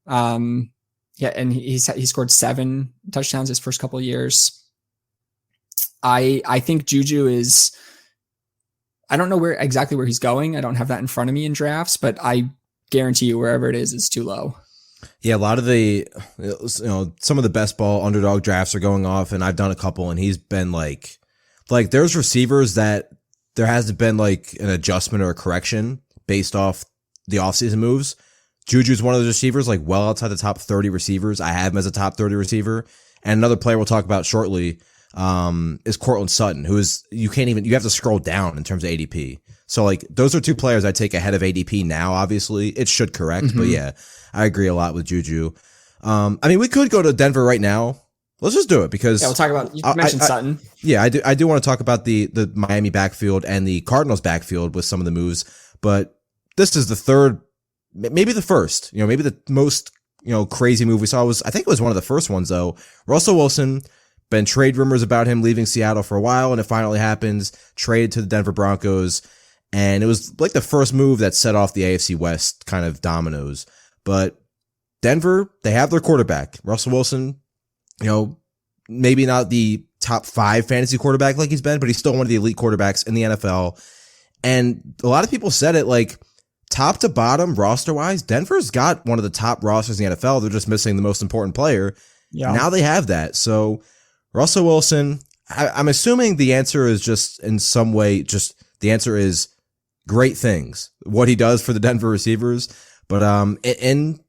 And he scored 7 touchdowns his first couple of years. I think Juju is, I don't know exactly where he's going. I don't have that in front of me in drafts, but I guarantee you wherever it is, it's too low. Yeah, a lot of the, some of the best ball underdog drafts are going off, and I've done a couple, and he's been like there's receivers that there hasn't been like an adjustment or a correction based off the offseason moves. Juju's one of those receivers, like well outside the top 30 receivers. I have him as a top 30 receiver. And another player we'll talk about shortly is Courtland Sutton, who is, you have to scroll down in terms of ADP. So like those are 2 players I take ahead of ADP now. Obviously it should correct, but yeah, I agree a lot with Juju. We could go to Denver right now. Let's just do it because we'll talk about, you mentioned Sutton. Yeah, I do want to talk about the Miami backfield and the Cardinals backfield with some of the moves, but this is the third, maybe the first, maybe the most, crazy move we saw was, I think it was one of the first ones though. Russell Wilson, been trade rumors about him leaving Seattle for a while, and it finally happens, traded to the Denver Broncos. And it was like the first move that set off the AFC West kind of dominoes. But Denver, they have their quarterback, Russell Wilson, maybe not the top 5 fantasy quarterback like he's been, but he's still one of the elite quarterbacks in the NFL. And a lot of people said it, like, top to bottom roster wise, Denver's got one of the top rosters in the NFL. They're just missing the most important player. Yeah. Now they have that. So Russell Wilson, I'm assuming the answer is just in some way, the answer is great things, what he does for the Denver receivers. But in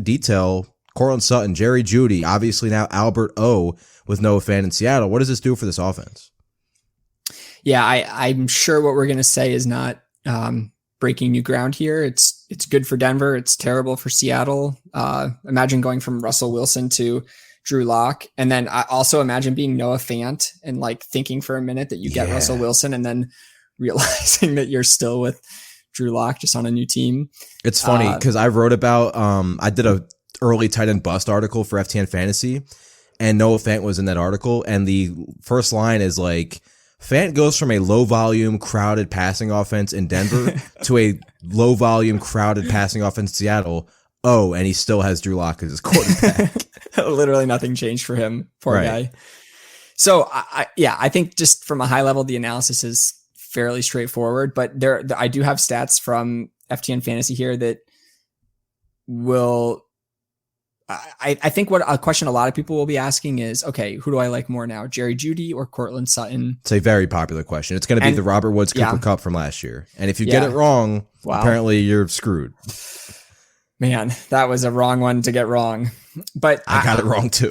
detail, Courtland Sutton, Jerry Jeudy, obviously now Albert O with Noah Fant in Seattle. What does this do for this offense? Yeah, I'm sure what we're going to say is not breaking new ground here. It's good for Denver. It's terrible for Seattle. Imagine going from Russell Wilson to Drew Lock. And then I also imagine being Noah Fant and like thinking for a minute that you get Russell Wilson and then realizing that you're still with Drew Lock just on a new team. It's funny because I wrote about, I did a early tight end bust article for FTN Fantasy, and Noah Fant was in that article. And the first line is like, Fant goes from a low volume, crowded passing offense in Denver to a low volume, crowded passing offense in Seattle. Oh, and he still has Drew Lock as his quarterback. Literally nothing changed for him. Poor guy. So I think just from a high level, the analysis is fairly straightforward, but I do have stats from FTN Fantasy here that will, I think what a question a lot of people will be asking is, okay, who do I like more now, Jerry Jeudy or Courtland Sutton? It's a very popular question. It's going to be the Robert Woods Cooper Cup from last year. And if you get it wrong, apparently you're screwed. Man, that was a wrong one to get wrong. But I got it wrong too.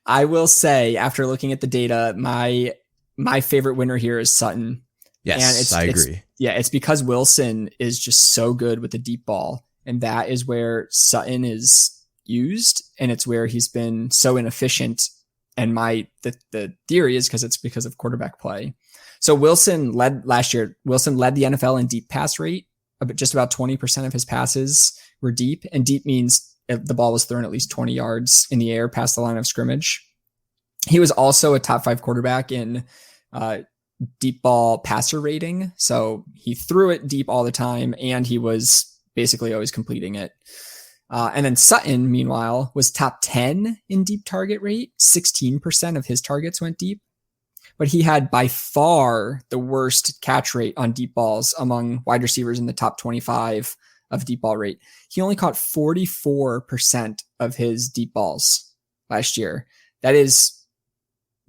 I will say, after looking at the data, my favorite winner here is Sutton. Yes, I agree. It's because Wilson is just so good with the deep ball. And that is where Sutton is used. And it's where he's been so inefficient. And the theory is it's because of quarterback play. So Wilson led the NFL in deep pass rate. Just about 20% of his passes were deep. And deep means the ball was thrown at least 20 yards in the air past the line of scrimmage. He was also a top 5 quarterback in deep ball passer rating. So he threw it deep all the time, and he was basically always completing it. And then Sutton, meanwhile, was top 10 in deep target rate. 16% of his targets went deep. But he had by far the worst catch rate on deep balls among wide receivers in the top 25 of deep ball rate. He only caught 44% of his deep balls last year. That is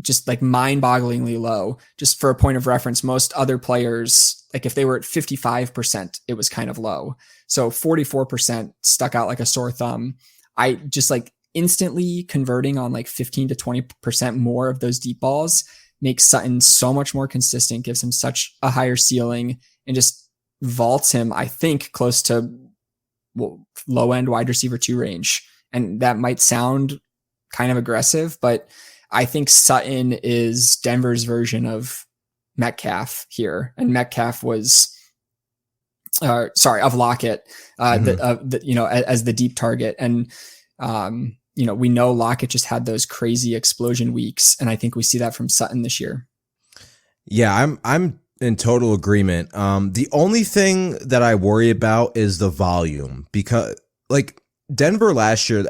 just like mind-bogglingly low. Just for a point of reference, most other players, like if they were at 55%, it was kind of low. So 44% stuck out like a sore thumb. I just like instantly converting on like 15 to 20% more of those deep balls makes Sutton so much more consistent, gives him such a higher ceiling, and just vaults him, I think, close to low end wide receiver 2 range. And that might sound kind of aggressive, but I think Sutton is Denver's version of Metcalf here. And Metcalf was, of Lockett, as the deep target. And, we know Lockett just had those crazy explosion weeks, and I think we see that from Sutton this year. Yeah, I'm in total agreement. The only thing that I worry about is the volume, because like Denver last year,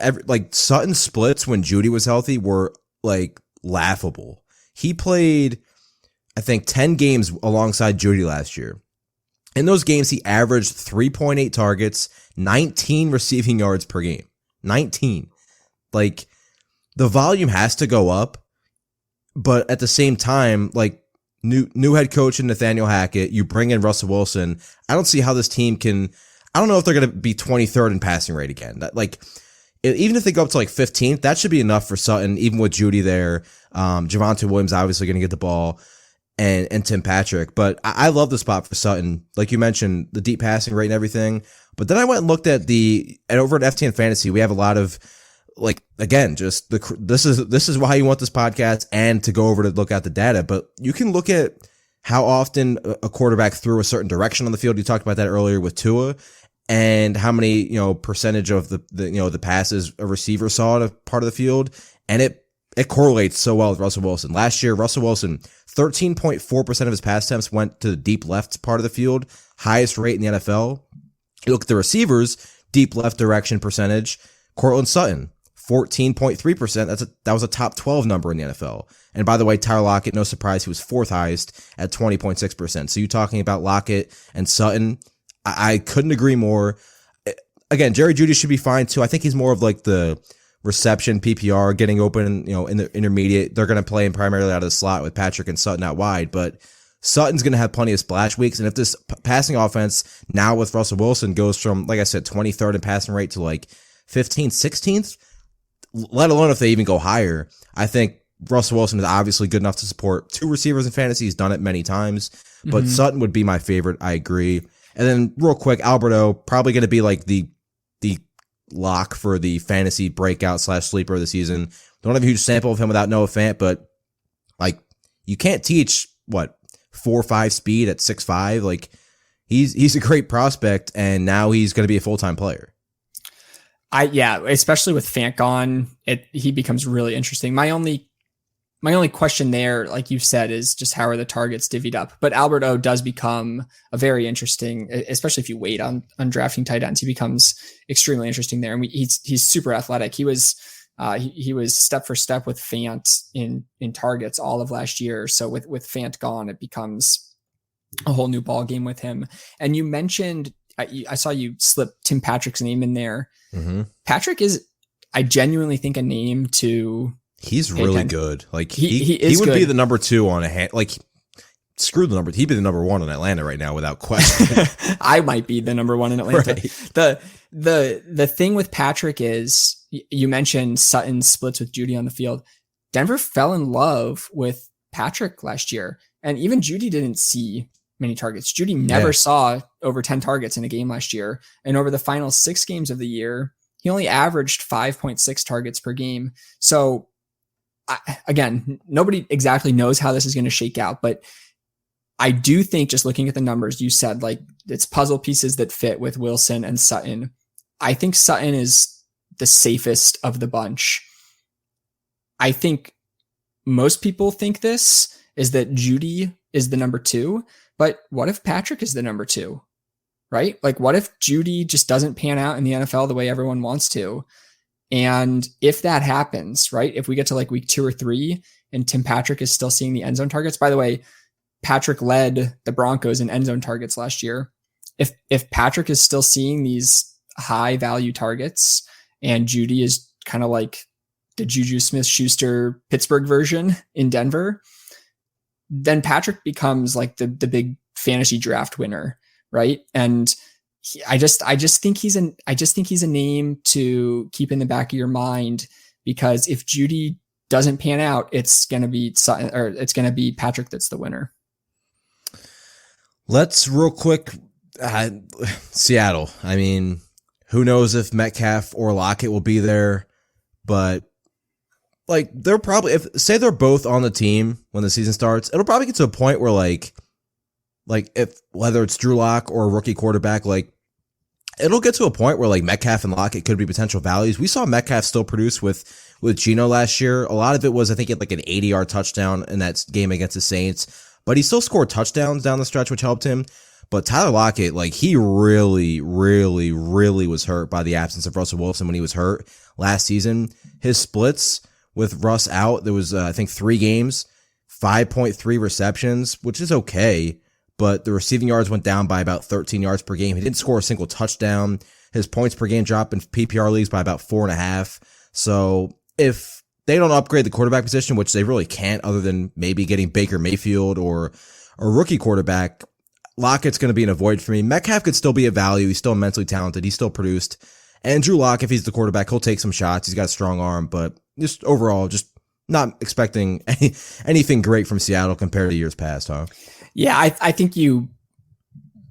Sutton splits when Jeudy was healthy were like laughable. He played, I think, 10 games alongside Jeudy last year. In those games, he averaged 3.8 targets, 19 receiving yards per game. 19. Like, the volume has to go up, but at the same time, like, new head coach in Nathaniel Hackett, you bring in Russell Wilson. I don't see how this team can. I don't know if they're going to be 23rd in passing rate again. Even if they go up to like 15th, that should be enough for Sutton, even with Jeudy there. Javonte Williams obviously going to get the ball, and Tim Patrick. But I love the spot for Sutton. Like you mentioned, the deep passing rate and everything. But then I went and looked at over at FTN Fantasy, we have a lot of, like, again, just this is why you want this podcast and to go over to look at the data. But you can look at how often a quarterback threw a certain direction on the field. You talked about that earlier with Tua, and how many, percentage of the passes a receiver saw at a part of the field. And it correlates so well with Russell Wilson. Last year, Russell Wilson, 13.4% of his pass attempts went to the deep left part of the field, highest rate in the NFL. You look at the receivers, deep left direction percentage, Courtland Sutton, 14.3%. That was a top 12 number in the NFL. And by the way, Tyler Lockett, no surprise, he was 4th highest at 20.6%. So you're talking about Lockett and Sutton. I couldn't agree more. Again, Jerry Jeudy should be fine too. I think he's more of like the reception PPR, getting open, in the intermediate. They're going to play him primarily out of the slot with Patrick and Sutton out wide, but Sutton's going to have plenty of splash weeks. And if this passing offense now with Russell Wilson goes from, like I said, 23rd in passing rate to like 15th, 16th, let alone if they even go higher, I think Russell Wilson is obviously good enough to support 2 receivers in fantasy. He's done it many times, but Sutton would be my favorite. I agree. And then real quick, Alberto, probably going to be like the lock for the fantasy breakout / sleeper of the season. Don't have a huge sample of him without Noah Fant, but like, you can't teach 4.5 speed at 6'5". Like, he's a great prospect, and now he's going to be a full-time player. Especially with Fant gone, he becomes really interesting. My only question there, like you said, is just how are the targets divvied up? But Alberto does become a very interesting, especially if you wait on drafting tight ends, he becomes extremely interesting there. And he's super athletic. He was He was step for step with Fant in targets all of last year. So with Fant gone, it becomes a whole new ball game with him. And you mentioned, I saw you slip Tim Patrick's name in there. Mm-hmm. Patrick is, I genuinely think, a name to. He's really good. Like he would good. be the number 2 on a hand. Like screw the number. He'd be the number 1 in Atlanta right now without question. I might be the number 1 in Atlanta. Right. The thing with Patrick is, you mentioned Sutton splits with Judy on the field. Denver fell in love with Patrick last year, and even Judy didn't see many targets. Judy never saw over 10 targets in a game last year. And over the final 6 games of the year, he only averaged 5.6 targets per game. So again, nobody exactly knows how this is going to shake out, but I do think, just looking at the numbers, you said like it's puzzle pieces that fit with Wilson and Sutton. I think Sutton is the safest of the bunch. I think most people think this is that Judy is the number 2, but what if Patrick is the number 2, right? Like what if Judy just doesn't pan out in the NFL the way everyone wants to? And if that happens, right, if we get to like week 2 or 3 and Tim Patrick is still seeing the end zone targets, by the way, Patrick led the Broncos in end zone targets last year. If Patrick is still seeing these high value targets and Judy is kind of like the Juju Smith-Schuster Pittsburgh version in Denver, then Patrick becomes like the big fantasy draft winner, right? And I just think he's a name to keep in the back of your mind, because if Judy doesn't pan out, it's going to be Sutton, or it's going to be Patrick that's the winner. Let's real quick, Seattle. I mean, who knows if Metcalf or Lockett will be there, but like they're probably, if say they're both on the team when the season starts, it'll probably get to a point where like if whether it's Drew Lock or a rookie quarterback, like it'll get to a point where like Metcalf and Lockett could be potential values. We saw Metcalf still produce with Geno last year. A lot of it was, I think, he had like an 80-yard touchdown in that game against the Saints, but he still scored touchdowns down the stretch, which helped him. But Tyler Lockett, like he really, really, really was hurt by the absence of Russell Wilson when he was hurt last season. His splits with Russ out, there was, I think, 3 games, 5.3 receptions, which is okay. But the receiving yards went down by about 13 yards per game. He didn't score a single touchdown. His points per game dropped in PPR leagues by about 4.5. So if they don't upgrade the quarterback position, which they really can't other than maybe getting Baker Mayfield or a rookie quarterback, Lockett's going to be an avoid for me. Metcalf could still be a value. He's still mentally talented. He's still produced. And Drew Lock, if he's the quarterback, he'll take some shots. He's got a strong arm, but just overall, just not expecting anything great from Seattle compared to years past, huh? Yeah, I think you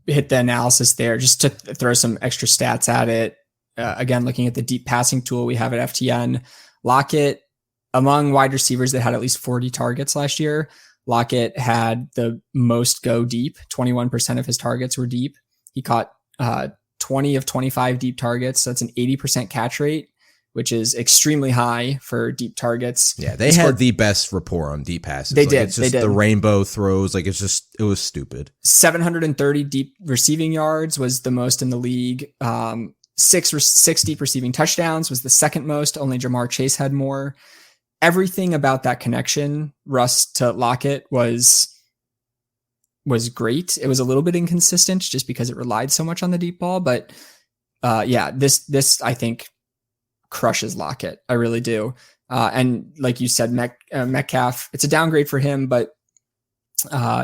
hit the analysis there. Just to throw some extra stats at it. Again, looking at the deep passing tool we have at FTN, Lockett, among wide receivers that had at least 40 targets last year, Lockett had the most go deep. 21% of his targets were deep. He caught 20 of 25 deep targets. So that's an 80% catch rate, which is extremely high for deep targets. Yeah, they had the best rapport on deep passes. They like, did. It's just they did. The rainbow throws. Like it was stupid. 730 deep receiving yards was the most in the league. 6 deep receiving touchdowns was the second most. Only Jamar Chase had more. Everything about that connection, Russ to Lockett, was great. It was a little bit inconsistent just because it relied so much on the deep ball. But this I think crushes Lockett. I really do. And like you said, Metcalf, it's a downgrade for him, but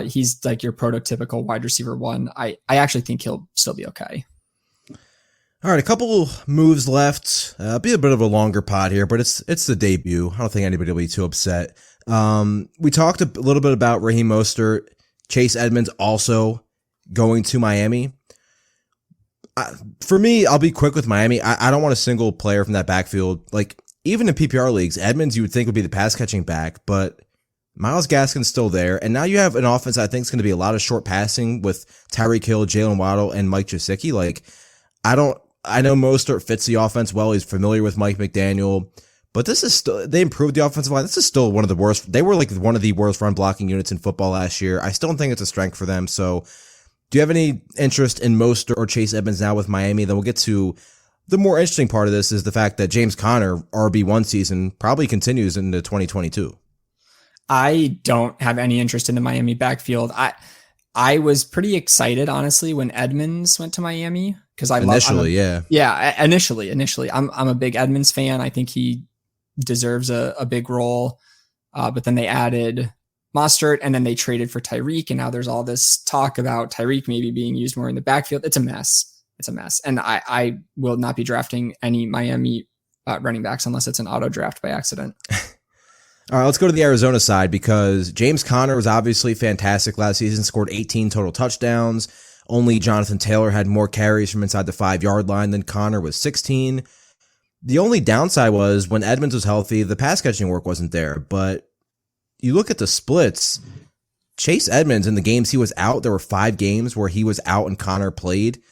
he's like your prototypical wide receiver 1. I actually think he'll still be okay. All right, a couple moves left. Be a bit of a longer pod here, but it's the debut. I don't think anybody will be too upset. We talked a little bit about Raheem Mostert, Chase Edmonds also going to Miami. For me, I'll be quick with Miami. I don't want a single player from that backfield. Like even in PPR leagues, Edmonds you would think would be the pass catching back, but Myles Gaskin's still there, and now you have an offense I think is going to be a lot of short passing with Tyreek Hill, Jalen Waddle, and Mike Gesicki. Like I know Mostert fits the offense well. He's familiar with Mike McDaniel, but this is still, they improved the offensive line. This is still one of the worst. They were like one of the worst run blocking units in football last year. I still don't think it's a strength for them. So do you have any interest in Mostert or Chase Edmonds now with Miami? Then we'll get to the more interesting part of this is the fact that James Conner RB1 season probably continues into 2022. I don't have any interest in the Miami backfield. I was pretty excited, honestly, when Edmonds went to Miami because initially. I'm a big Edmonds fan. I think he deserves a big role. But then they added Mostert, and then they traded for Tyreek, and now there's all this talk about Tyreek maybe being used more in the backfield. It's a mess. And I will not be drafting any Miami running backs unless it's an auto draft by accident. All right, let's go to the Arizona side because James Conner was obviously fantastic last season, scored 18 total touchdowns. Only Jonathan Taylor had more carries from inside the 5-yard line than Conner with 16. The only downside was when Edmonds was healthy, the pass catching work wasn't there. But you look at the splits, Chase Edmonds in the games he was out, there were 5 games where he was out and Conner played.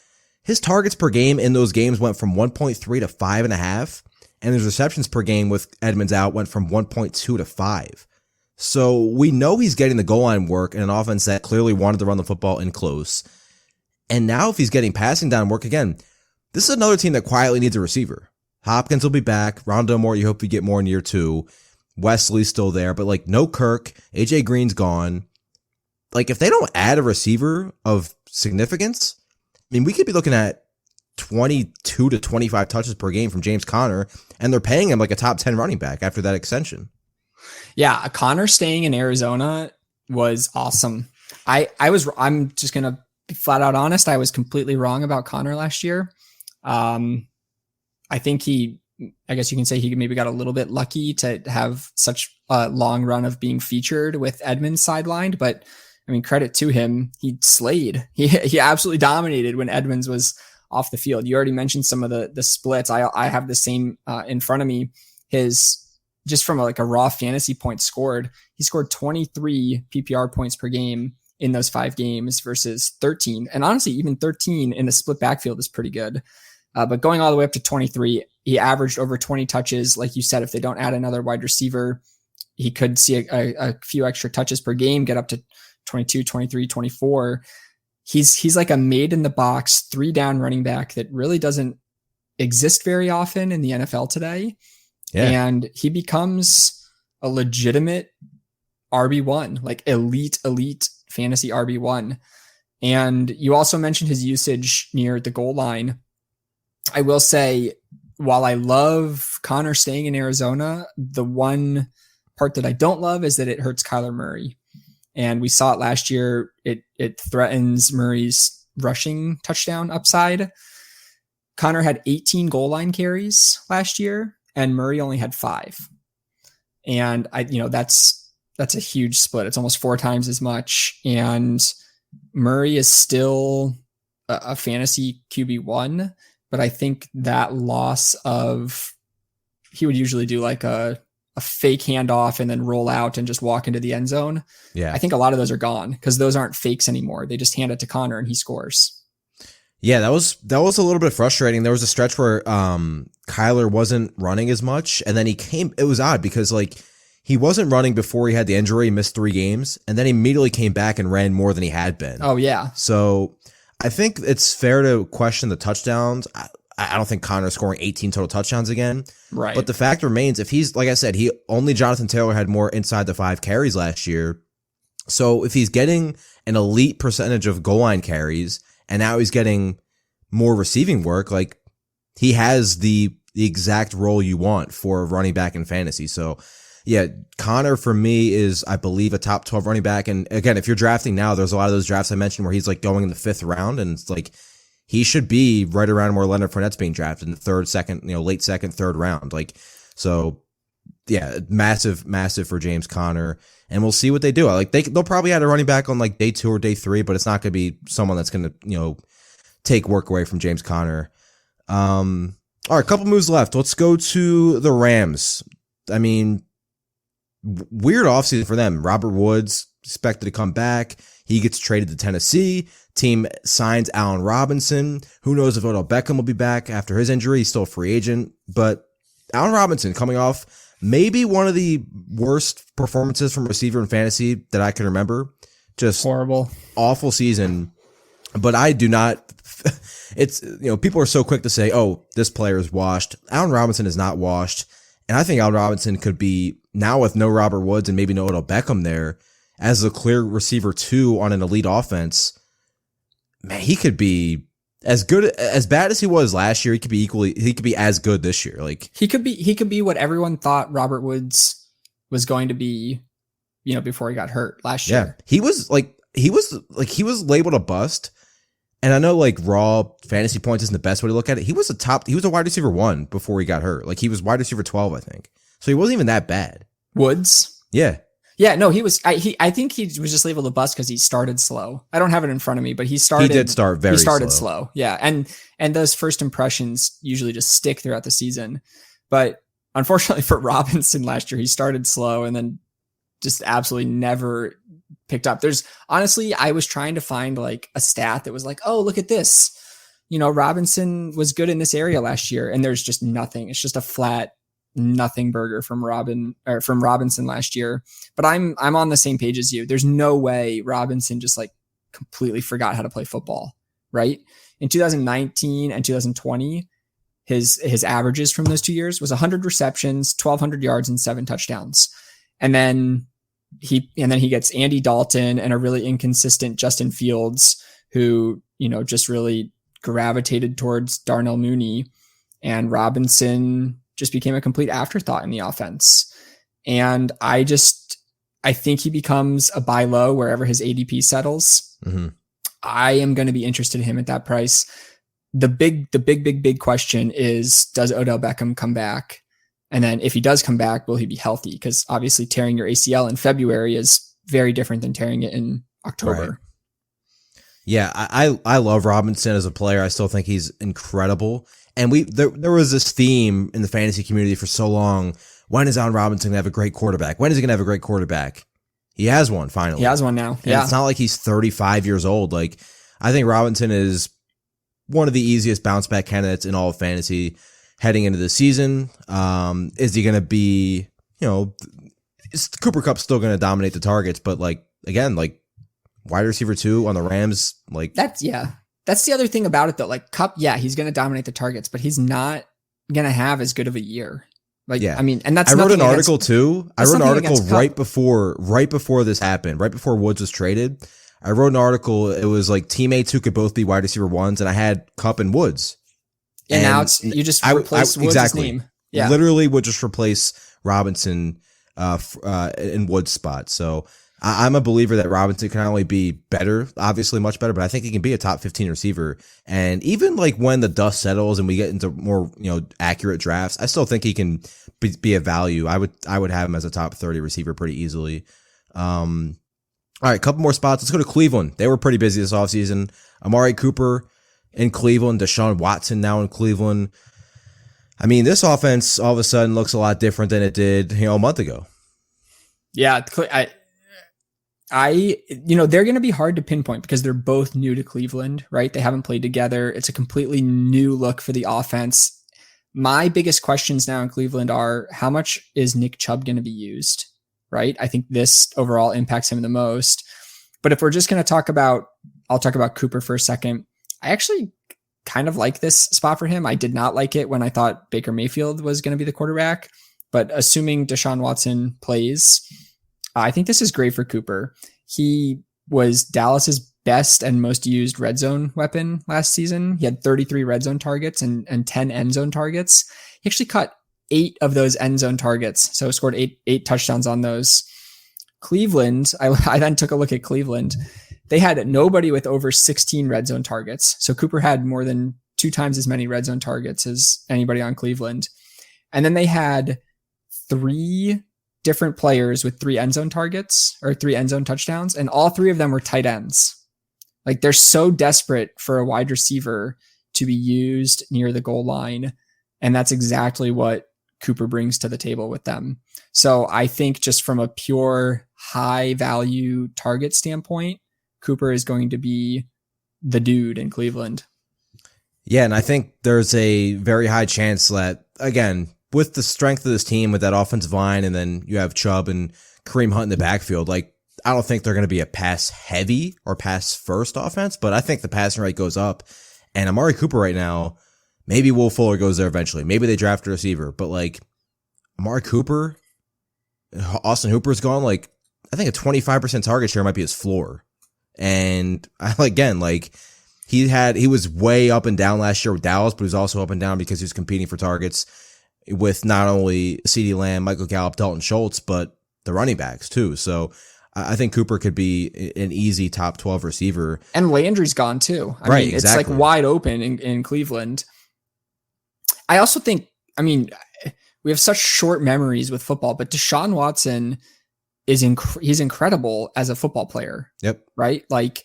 His targets per game in those games went from 1.3 to 5.5. And his receptions per game with Edmonds out went from 1.2 to 5. So we know he's getting the goal line work in an offense that clearly wanted to run the football in close. And now if he's getting passing down work again, this is another team that quietly needs a receiver. Hopkins will be back. Rondo Moore, you hope you get more in year 2. Wesley's still there, but like no Kirk. AJ Green's gone. Like if they don't add a receiver of significance, I mean, we could be looking at 22 to 25 touches per game from James Conner, and they're paying him like a top 10 running back after that extension. Yeah, Conner staying in Arizona was awesome. I'm just going to be flat out honest. I was completely wrong about Conner last year. I think I guess you can say he maybe got a little bit lucky to have such a long run of being featured with Edmonds sidelined, but I mean, credit to him. He slayed. He absolutely dominated when Edmonds was off the field. You already mentioned some of the splits. I have the same in front of me. His just from a raw fantasy points scored, he scored 23 PPR points per game in those 5 games versus 13. And honestly, even 13 in a split backfield is pretty good. But going all the way up to 23, he averaged over 20 touches. Like you said, if they don't add another wide receiver, he could see a few extra touches per game, get up to 22, 23, 24. He's like a made in the box 3-down running back that really doesn't exist very often in the NFL today. Yeah. And he becomes a legitimate RB1, like elite fantasy RB1. And you also mentioned his usage near the goal line. I will say, while I love Conner staying in Arizona, the one part that I don't love is that it hurts Kyler Murray. And we saw it last year. It threatens Murray's rushing touchdown upside. Conner had 18 goal line carries last year, and Murray only had 5. And that's a huge split. It's almost 4 times as much. And Murray is still a fantasy QB1, but I think that loss of, he would usually do like a fake handoff and then roll out and just walk into the end zone. Yeah. I think a lot of those are gone because those aren't fakes anymore. They just hand it to Conner and he scores. Yeah, that was a little bit frustrating. There was a stretch where Kyler wasn't running as much, and then it was odd because like he wasn't running before he had the injury, he missed 3 games, and then he immediately came back and ran more than he had been. Oh yeah. So I think it's fair to question the touchdowns. I don't think Conner's scoring 18 total touchdowns again. Right. But the fact remains, if he's, like I said, Jonathan Taylor had more inside the 5 carries last year. So if he's getting an elite percentage of goal line carries and now he's getting more receiving work, like he has the exact role you want for a running back in fantasy. So yeah, Conner for me is, I believe, a top 12 running back. And again, if you're drafting now, there's a lot of those drafts I mentioned where he's like going in the 5th round, and it's like, he should be right around where Leonard Fournette's being drafted in the 3rd, 2nd, late 2nd, 3rd round. Like, so yeah, massive for James Conner, and we'll see what they do. Like they'll probably add a running back on like day 2 or day 3, but it's not going to be someone that's going to, take work away from James Conner. All right, a couple moves left. Let's go to the Rams. I mean, weird offseason for them. Robert Woods expected to come back. He gets traded to Tennessee. Team signs Allen Robinson. Who knows if Odell Beckham will be back after his injury. He's still a free agent. But Allen Robinson coming off maybe one of the worst performances from receiver in fantasy that I can remember. Just horrible. Awful season. But I do not it's, people are so quick to say, oh, this player is washed. Allen Robinson is not washed. And I think Allen Robinson could be, now with no Robert Woods and maybe no Odell Beckham there, as a clear receiver 2 on an elite offense. Man, he could be as good, as bad as he was last year. He could be as good this year. Like he could be what everyone thought Robert Woods was going to be, before he got hurt last year. Yeah. He was labeled a bust. And I know like raw fantasy points isn't the best way to look at it. He was a wide receiver 1 before he got hurt. Like he was wide receiver 12, I think. So he wasn't even that bad. Woods? Yeah. Yeah, no, he was. I think he was just labeled a bust because he started slow. I don't have it in front of me, but he did start very. He started slow. Yeah, and those first impressions usually just stick throughout the season. But unfortunately for Robinson last year, he started slow and then just absolutely never picked up. Honestly, I was trying to find like a stat that was like, oh, look at this. Robinson was good in this area last year, and there's just nothing. It's just a flat nothing burger from Robinson last year. But I'm on the same page as you. There's no way Robinson just like completely forgot how to play football, right? In 2019 and 2020, his averages from those 2 years was 100 receptions, 1,200 yards, and 7 touchdowns. And then he gets Andy Dalton and a really inconsistent Justin Fields, who just really gravitated towards Darnell Mooney, and Robinson just became a complete afterthought in the offense. And I think he becomes a buy low wherever his ADP settles. Mm-hmm. I am going to be interested in him at that price. The big question is, does Odell Beckham come back? And then if he does come back, will he be healthy? Because obviously tearing your ACL in February is very different than tearing it in October. Right. Yeah, I love Robinson as a player. I still think he's incredible. And there was this theme in the fantasy community for so long. When is Allen Robinson going to have a great quarterback? When is he going to have a great quarterback? He has one finally. He has one now. And it's not like he's 35 years old. Like, I think Robinson is one of the easiest bounce back candidates in all of fantasy heading into the season. Is he going to be, is Cooper Kupp still going to dominate the targets? But like, again, like wide receiver 2 on the Rams, like That's the other thing about it though. Like Kupp, he's going to dominate the targets, but he's not going to have as good of a year. Like, yeah. I mean, and that's, I wrote an article too. I wrote an article right before this happened, right before Woods was traded. I wrote an article. It was like teammates who could both be wide receiver 1s, and I had Kupp and Woods. And now you just replace Woods' name. Yeah. Literally would just replace Robinson in Woods' spot. So I'm a believer that Robinson can not only be better, obviously much better, but I think he can be a top 15 receiver. And even like when the dust settles and we get into more, accurate drafts, I still think he can be a value. I would have him as a top 30 receiver pretty easily. All right, a couple more spots. Let's go to Cleveland. They were pretty busy this offseason. Amari Cooper in Cleveland, Deshaun Watson now in Cleveland. I mean, this offense all of a sudden looks a lot different than it did, a month ago. Yeah, they're going to be hard to pinpoint because they're both new to Cleveland, right? They haven't played together. It's a completely new look for the offense. My biggest questions now in Cleveland are, how much is Nick Chubb going to be used, right? I think this overall impacts him the most. But if we're just going to I'll talk about Cooper for a second. I actually kind of like this spot for him. I did not like it when I thought Baker Mayfield was going to be the quarterback, but assuming Deshaun Watson plays, I think this is great for Cooper. He was Dallas's best and most used red zone weapon last season. He had 33 red zone targets and 10 end zone targets. He actually caught 8 of those end zone targets, so scored eight touchdowns on those. Cleveland, I then took a look at Cleveland. They had nobody with over 16 red zone targets. So Cooper had more than 2 times as many red zone targets as anybody on Cleveland. And then they had 3 different players with 3 end zone targets or 3 end zone touchdowns. And all 3 of them were tight ends. Like, they're so desperate for a wide receiver to be used near the goal line. And that's exactly what Cooper brings to the table with them. So I think just from a pure high value target standpoint, Cooper is going to be the dude in Cleveland. Yeah, and I think there's a very high chance that, again, with the strength of this team, with that offensive line, and then you have Chubb and Kareem Hunt in the backfield, like, I don't think they're going to be a pass heavy or pass first offense, but I think the passing rate goes up. And Amari Cooper right now, maybe Will Fuller goes there eventually. Maybe they draft a receiver, but like Amari Cooper, Austin Hooper's gone. Like I think a 25% target share might be his floor. And he was way up and down last year with Dallas, but he was also up and down because he was competing for targets with not only CeeDee Lamb, Michael Gallup, Dalton Schultz, but the running backs too. So I think Cooper could be an easy top 12 receiver. And Landry's gone too. I mean, it's like wide open in Cleveland. I also think, we have such short memories with football, but Deshaun Watson he's incredible as a football player. Yep. Right? Like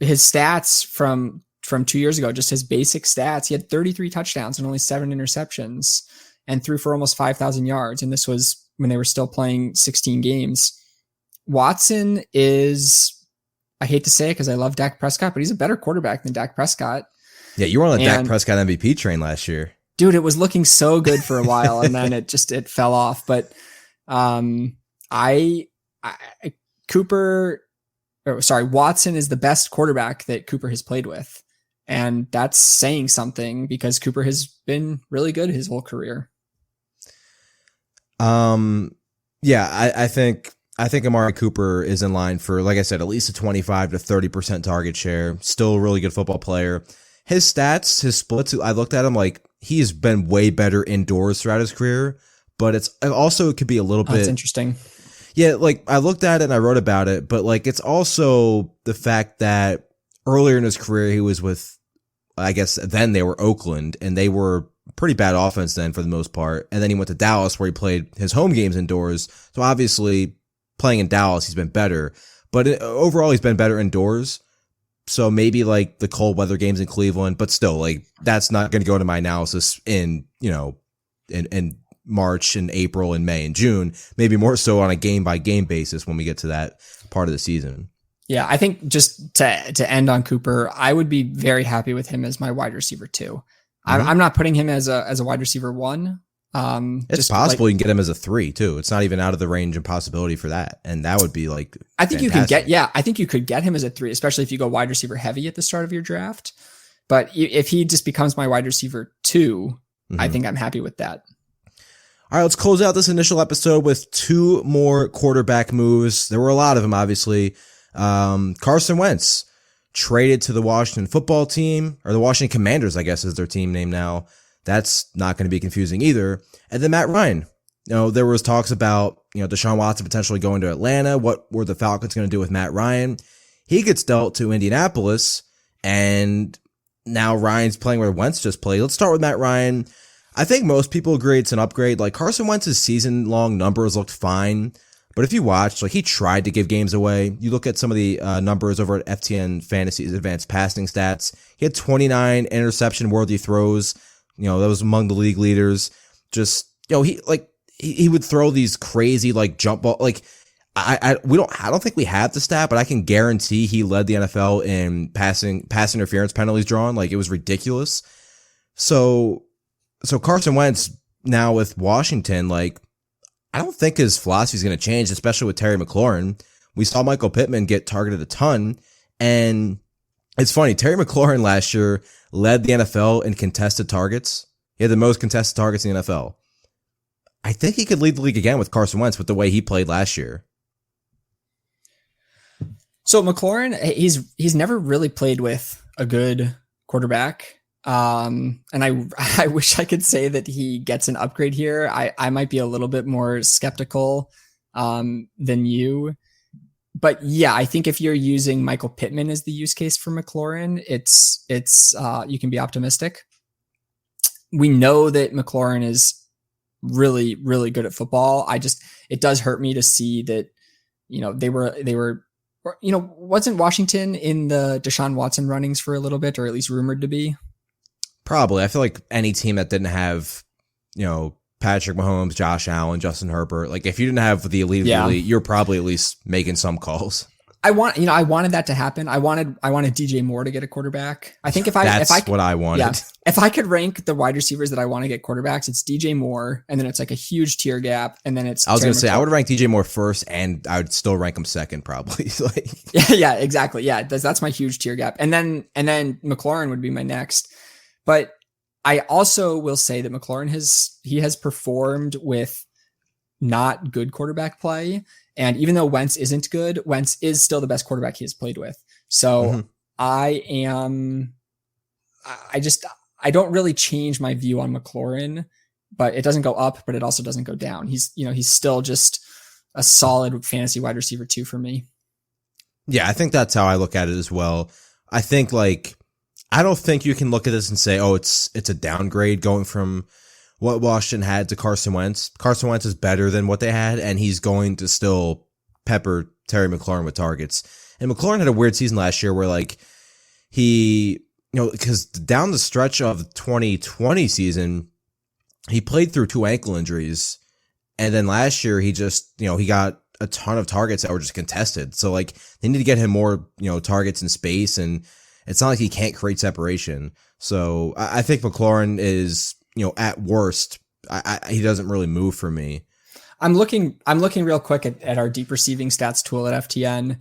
his stats from 2 years ago, just his basic stats, he had 33 touchdowns and only 7 interceptions and threw for almost 5,000 yards. And this was when they were still playing 16 games. Watson is, I hate to say it because I love Dak Prescott, but he's a better quarterback than Dak Prescott. Yeah, you were on the Dak Prescott MVP train last year. Dude, it was looking so good for a while and then it fell off. But Watson is the best quarterback that Cooper has played with. And that's saying something because Cooper has been really good his whole career. Yeah, I think Amari Cooper is in line for, like I said, at least a 25 to 30% target share. Still a really good football player. His stats, his splits, I looked at him like he's been way better indoors throughout his career, but it could be a little bit. That's interesting. Yeah, like I looked at it and I wrote about it, but like it's also the fact that earlier in his career he was with, I guess then they were Oakland and they were pretty bad offense then for the most part. And then he went to Dallas where he played his home games indoors. So obviously playing in Dallas, he's been better, but overall he's been better indoors. So maybe like the cold weather games in Cleveland, but still like that's not going to go into my analysis in March and April and May and June, maybe more so on a game by game basis when we get to that part of the season. Yeah, I think just to end on Cooper, I would be very happy with him as my wide receiver 2. Mm-hmm. I'm not putting him as a wide receiver 1. It's possible you can get him as a 3 too. It's not even out of the range of possibility for that. And that would be like, I think you could get him as a 3, especially if you go wide receiver heavy at the start of your draft. But if he just becomes my wide receiver 2, I think I'm happy with that. All right, let's close out this initial episode with 2 more quarterback moves. There were a lot of them, obviously. Carson Wentz traded to the Washington football team, or the Washington Commanders, I guess is their team name now. That's not going to be confusing either. And then Matt Ryan. There was talks about, Deshaun Watson potentially going to Atlanta. What were the Falcons going to do with Matt Ryan? He gets dealt to Indianapolis, and now Ryan's playing where Wentz just played. Let's start with Matt Ryan. I think most people agree it's an upgrade. Like Carson Wentz's season-long numbers looked fine, but if you watch, like he tried to give games away. You look at some of the numbers over at FTN Fantasy's advanced passing stats. He had 29 interception-worthy throws. That was among the league leaders. Just he would throw these crazy like jump ball. Like I don't think we have the stat, but I can guarantee he led the NFL in pass interference penalties drawn. Like it was ridiculous. So Carson Wentz now with Washington, like, I don't think his philosophy is going to change, especially with Terry McLaurin. We saw Michael Pittman get targeted a ton. And it's funny, Terry McLaurin last year led the NFL in contested targets. He had the most contested targets in the NFL. I think he could lead the league again with Carson Wentz with the way he played last year. So McLaurin, he's never really played with a good quarterback. And I wish I could say that he gets an upgrade here. I might be a little bit more skeptical, than you, but yeah, I think if you're using Michael Pittman as the use case for McLaurin, it's you can be optimistic. We know that McLaurin is really, really good at football. It does hurt me to see that, they were, wasn't Washington in the Deshaun Watson runnings for a little bit, or at least rumored to be? Probably. I feel like any team that didn't have, Patrick Mahomes, Josh Allen, Justin Herbert, like if you didn't have the elite of the elite, you're probably at least making some calls. I wanted that to happen. I wanted DJ Moore to get a quarterback. I think That's what I wanted. Yeah, if I could rank the wide receivers that I want to get quarterbacks, it's DJ Moore, and then it's like a huge tier gap, and then it's. I was going to say I would rank DJ Moore first, and I would still rank him second, probably. Yeah, exactly. Yeah, that's my huge tier gap, and then McLaurin would be my next. But I also will say that McLaurin has performed with not good quarterback play. And even though Wentz isn't good, Wentz is still the best quarterback he has played with. So I don't really change my view on McLaurin, but it doesn't go up, but it also doesn't go down. He's still just a solid fantasy wide receiver 2 for me. Yeah, I think that's how I look at it as well. I think I don't think you can look at this and say, oh, it's a downgrade going from what Washington had to Carson Wentz. Carson Wentz is better than what they had, and he's going to still pepper Terry McLaurin with targets. And McLaurin had a weird season last year where because down the stretch of the 2020 season, he played through 2 ankle injuries. And then last year, he just, he got a ton of targets that were just contested. So they need to get him more, targets in space, and it's not like he can't create separation. So I think McLaurin is, at worst, he doesn't really move for me. I'm looking real quick at our deep receiving stats tool at FTN,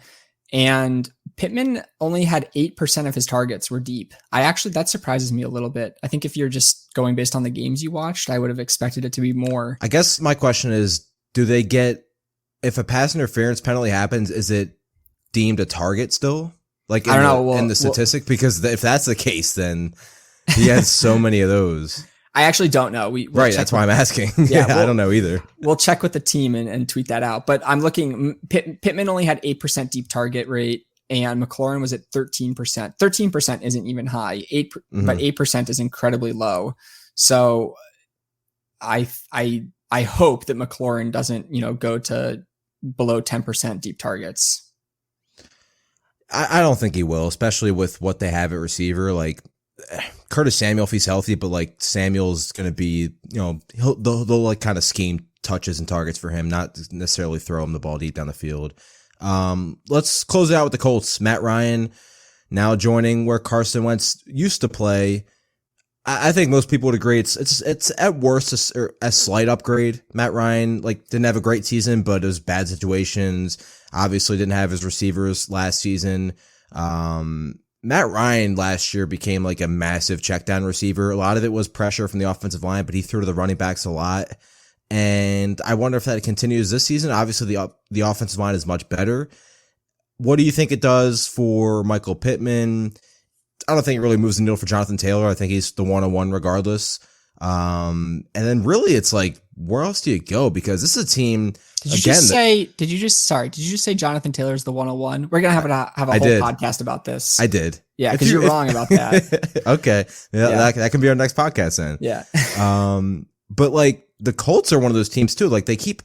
and Pittman only had 8% of his targets were deep. That surprises me a little bit. I think if you're just going based on the games you watched, I would have expected it to be more. I guess my question is, do they get, if a pass interference penalty happens, is it deemed a target still? I don't know. In the statistic? Because if that's the case, then he has so many of those. I actually don't know. Right, that's why I'm asking. Yeah, I don't know either. We'll check with the team and tweet that out. But I'm looking, Pittman only had 8% deep target rate, and McLaurin was at 13%. 13% isn't even high, but 8% is incredibly low. So I hope that McLaurin doesn't, go to below 10% deep targets. I don't think he will, especially with what they have at receiver. Curtis Samuel, if he's healthy, but Samuel's going to be, they'll kind of scheme touches and targets for him, not necessarily throw him the ball deep down the field. Let's close it out with the Colts. Matt Ryan now joining where Carson Wentz used to play. I think most people would agree it's at worst a slight upgrade. Matt Ryan didn't have a great season, but it was bad situations. Obviously didn't have his receivers last season. Matt Ryan last year became a massive check down receiver. A lot of it was pressure from the offensive line, but he threw to the running backs a lot. And I wonder if that continues this season. Obviously the offensive line is much better. What do you think it does for Michael Pittman? I don't think it really moves the needle for Jonathan Taylor. I think he's the 1-on-1 regardless. And then really it's where else do you go? Because this is a team. Did you just say Jonathan Taylor's the 101? We're going to have a whole podcast about this. I did. Yeah, because you're wrong about that. Okay. Yeah. That can be our next podcast then. Yeah. But the Colts are one of those teams too. They keep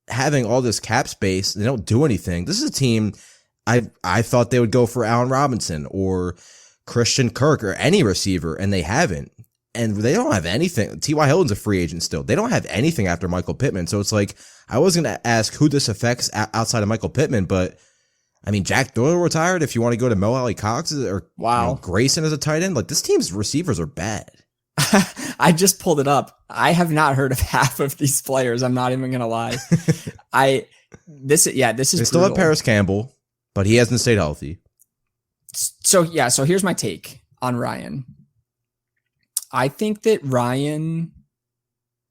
having all this cap space. They don't do anything. This is a team I thought they would go for Allen Robinson or Christian Kirk or any receiver, and they haven't. And they don't have anything. T.Y. Hilton's a free agent still. They don't have anything after Michael Pittman. So it's I was going to ask who this affects outside of Michael Pittman, but I mean, Jack Doyle retired. If you want to go to Mo Alley Cox or Grayson as a tight end, this team's receivers are bad. I just pulled it up. I have not heard of half of these players. I'm not even going to lie. This is they still have Paris Campbell, but he hasn't stayed healthy. So here's my take on Ryan. I think that Ryan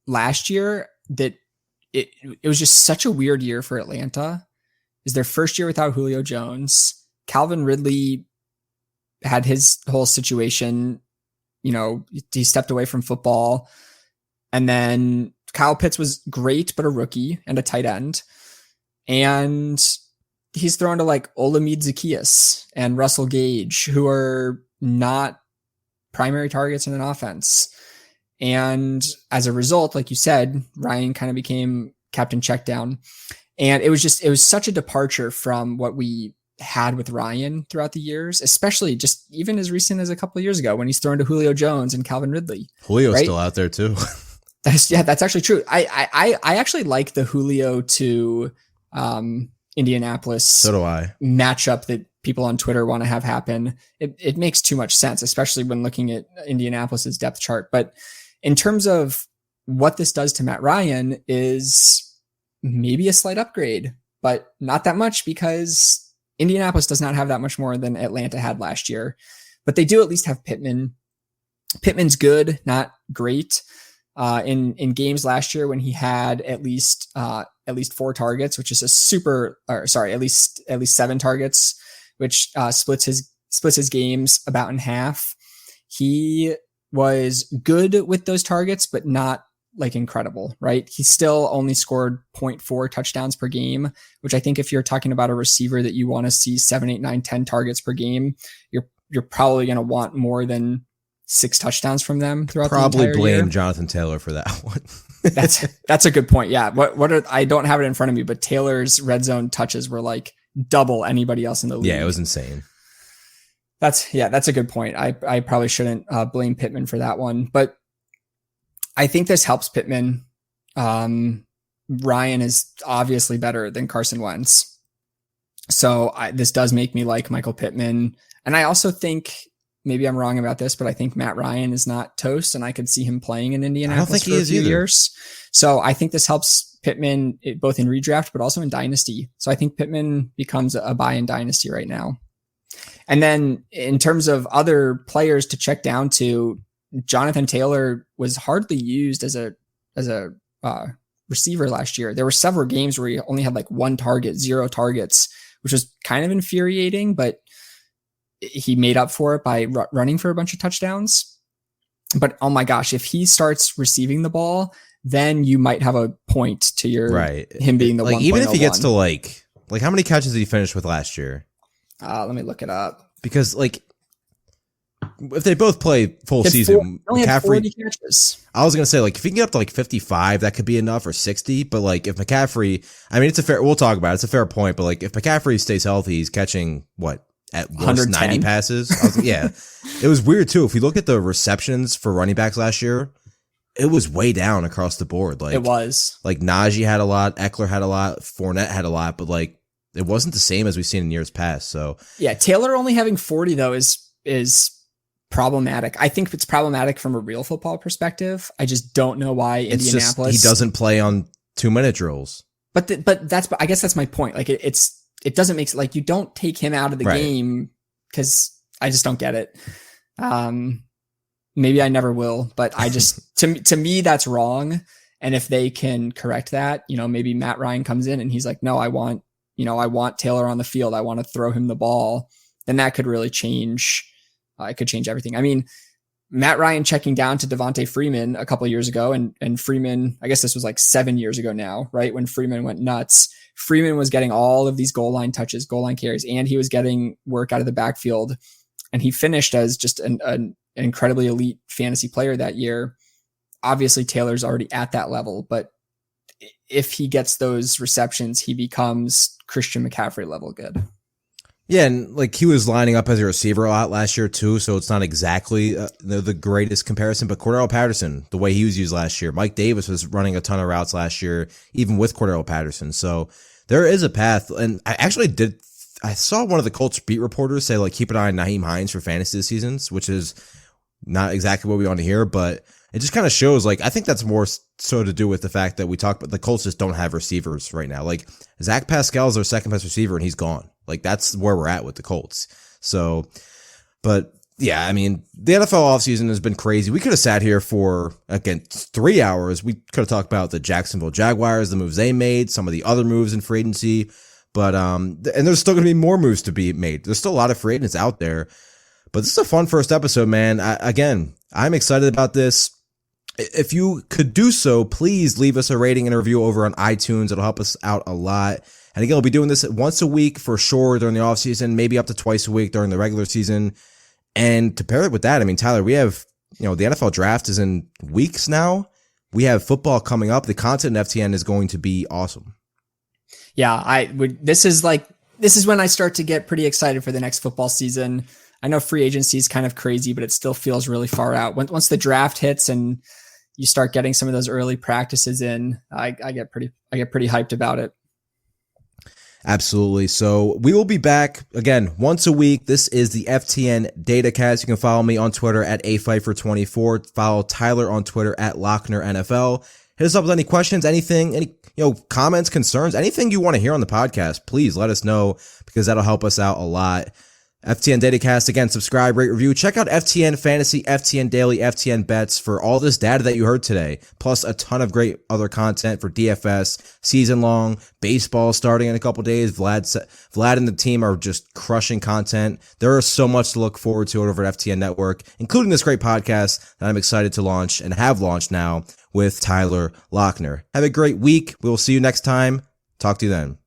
last year, that it was just such a weird year for Atlanta. It's their first year without Julio Jones. Calvin Ridley had his whole situation. He stepped away from football. And then Kyle Pitts was great, but a rookie and a tight end. And he's thrown to Olamide Zaccheaus and Russell Gage, who are not primary targets in an offense. And as a result, like you said, Ryan kind of became Captain Checkdown. And it was such a departure from what we had with Ryan throughout the years, especially just even as recent as a couple of years ago when he's thrown to Julio Jones and Calvin Ridley. Julio's still out there too. That's actually true. I actually like the Julio to Indianapolis matchup that people on Twitter want to have happen. It makes too much sense, especially when looking at Indianapolis's depth chart. But in terms of what this does to Matt Ryan is maybe a slight upgrade, but not that much because Indianapolis does not have that much more than Atlanta had last year. But they do at least have Pittman. Pittman's good, not great. In games last year when he had at least 4 targets, which is at least 7 targets, which splits his games about in half. He was good with those targets, but not like incredible, right? He still only scored 0.4 touchdowns per game, which I think if you're talking about a receiver that you want to see 7, 8, 9, 10 targets per game, you're probably going to want more than 6 touchdowns from them throughout the entire year. Probably blame Jonathan Taylor for that one. That's a good point. Yeah. I don't have it in front of me, but Taylor's red zone touches were like double anybody else in the league. Yeah, it was insane. That's a good point. I probably shouldn't blame Pittman for that one, but I think this helps Pittman. Ryan is obviously better than Carson Wentz. So this does make me like Michael Pittman. And I also think, maybe I'm wrong about this, but I think Matt Ryan is not toast, and I could see him playing in Indianapolis for a few years. So I think this helps Pittman both in redraft, but also in dynasty. So I think Pittman becomes a buy in dynasty right now. And then in terms of other players to check down to, Jonathan Taylor was hardly used as a receiver last year. There were several games where he only had like 1 target, 0 targets, which was kind of infuriating, but he made up for it by running for a bunch of touchdowns. But oh my gosh, if he starts receiving the ball, then you might have a point to him being the 1.01. Even if he gets to like how many catches did he finish with last year? Let me look it up. Because if they both play full season, only had 40 catches. I was going to say, if he can get up to 55, that could be enough, or 60. But if McCaffrey, I mean, we'll talk about it. It's a fair point. But if McCaffrey stays healthy, he's catching at worst 90 passes. It was weird too. If we look at the receptions for running backs last year, it was way down across the board. It was Najee had a lot, Eckler had a lot, Fournette had a lot, but it wasn't the same as we've seen in years past. So yeah, Taylor only having 40 though is problematic. I think it's problematic from a real football perspective. I just don't know why Indianapolis. He doesn't play on 2-minute drills. But I guess that's my point. It doesn't make you don't take him out of the game, because I just don't get it. Maybe I never will, but I just to me that's wrong. And if they can correct that, maybe Matt Ryan comes in and he's like, no, I want Taylor on the field. I want to throw him the ball. Then that could really change. It could change everything. I mean, Matt Ryan checking down to Davante Freeman a couple of years ago, and Freeman, I guess this was 7 years ago now, right? When Freeman went nuts. Freeman was getting all of these goal line touches, goal line carries, and he was getting work out of the backfield. And he finished as just an incredibly elite fantasy player that year. Obviously, Taylor's already at that level, but if he gets those receptions, he becomes Christian McCaffrey level good. Yeah, and he was lining up as a receiver a lot last year too, so it's not exactly the greatest comparison. But Cordell Patterson, the way he was used last year, Mike Davis was running a ton of routes last year, even with Cordell Patterson. So there is a path, and I saw one of the Colts beat reporters say keep an eye on Nyheim Hines for fantasy this season, which is not exactly what we want to hear, but it just kind of shows I think that's more so to do with the fact that we talk about the Colts just don't have receivers right now. Zach Pascal is their second best receiver and he's gone. That's where we're at with the Colts. So, but yeah, I mean, the NFL offseason has been crazy. We could have sat here for, 3 hours. We could have talked about the Jacksonville Jaguars, the moves they made, some of the other moves in free agency. But, and there's still going to be more moves to be made. There's still a lot of free agents out there. But this is a fun first episode, man. I'm excited about this. If you could do so, please leave us a rating and a review over on iTunes. It'll help us out a lot. And again, we'll be doing this once a week for sure during the offseason, maybe up to twice a week during the regular season. And to pair it with that, I mean, Tyler, we have, the NFL draft is in weeks now. We have football coming up. The content in FTN is going to be awesome. Yeah, this is when I start to get pretty excited for the next football season. I know free agency is kind of crazy, but it still feels really far out. Once the draft hits and you start getting some of those early practices in, I get pretty hyped about it. Absolutely. So we will be back again once a week. This is the FTN DataCast. You can follow me on Twitter at apfeifer24. Follow Tyler on Twitter at Loechner NFL. Hit us up with any questions, anything, any comments, concerns, anything you want to hear on the podcast. Please let us know because that'll help us out a lot. FTN DataCast, again, subscribe, rate, review. Check out FTN Fantasy, FTN Daily, FTN Bets for all this data that you heard today, plus a ton of great other content for DFS, season long, baseball starting in a couple days. Vlad and the team are just crushing content. There is so much to look forward to over at FTN Network, including this great podcast that I'm excited to launch and have launched now with Tyler Loechner. Have a great week. We will see you next time. Talk to you then.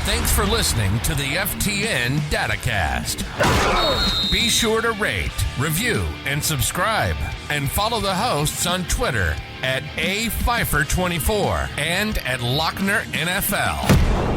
Thanks for listening to the FTN DataCast. Be sure to rate, review, and subscribe. And follow the hosts on Twitter at apfeifer24 and at Loechner NFL.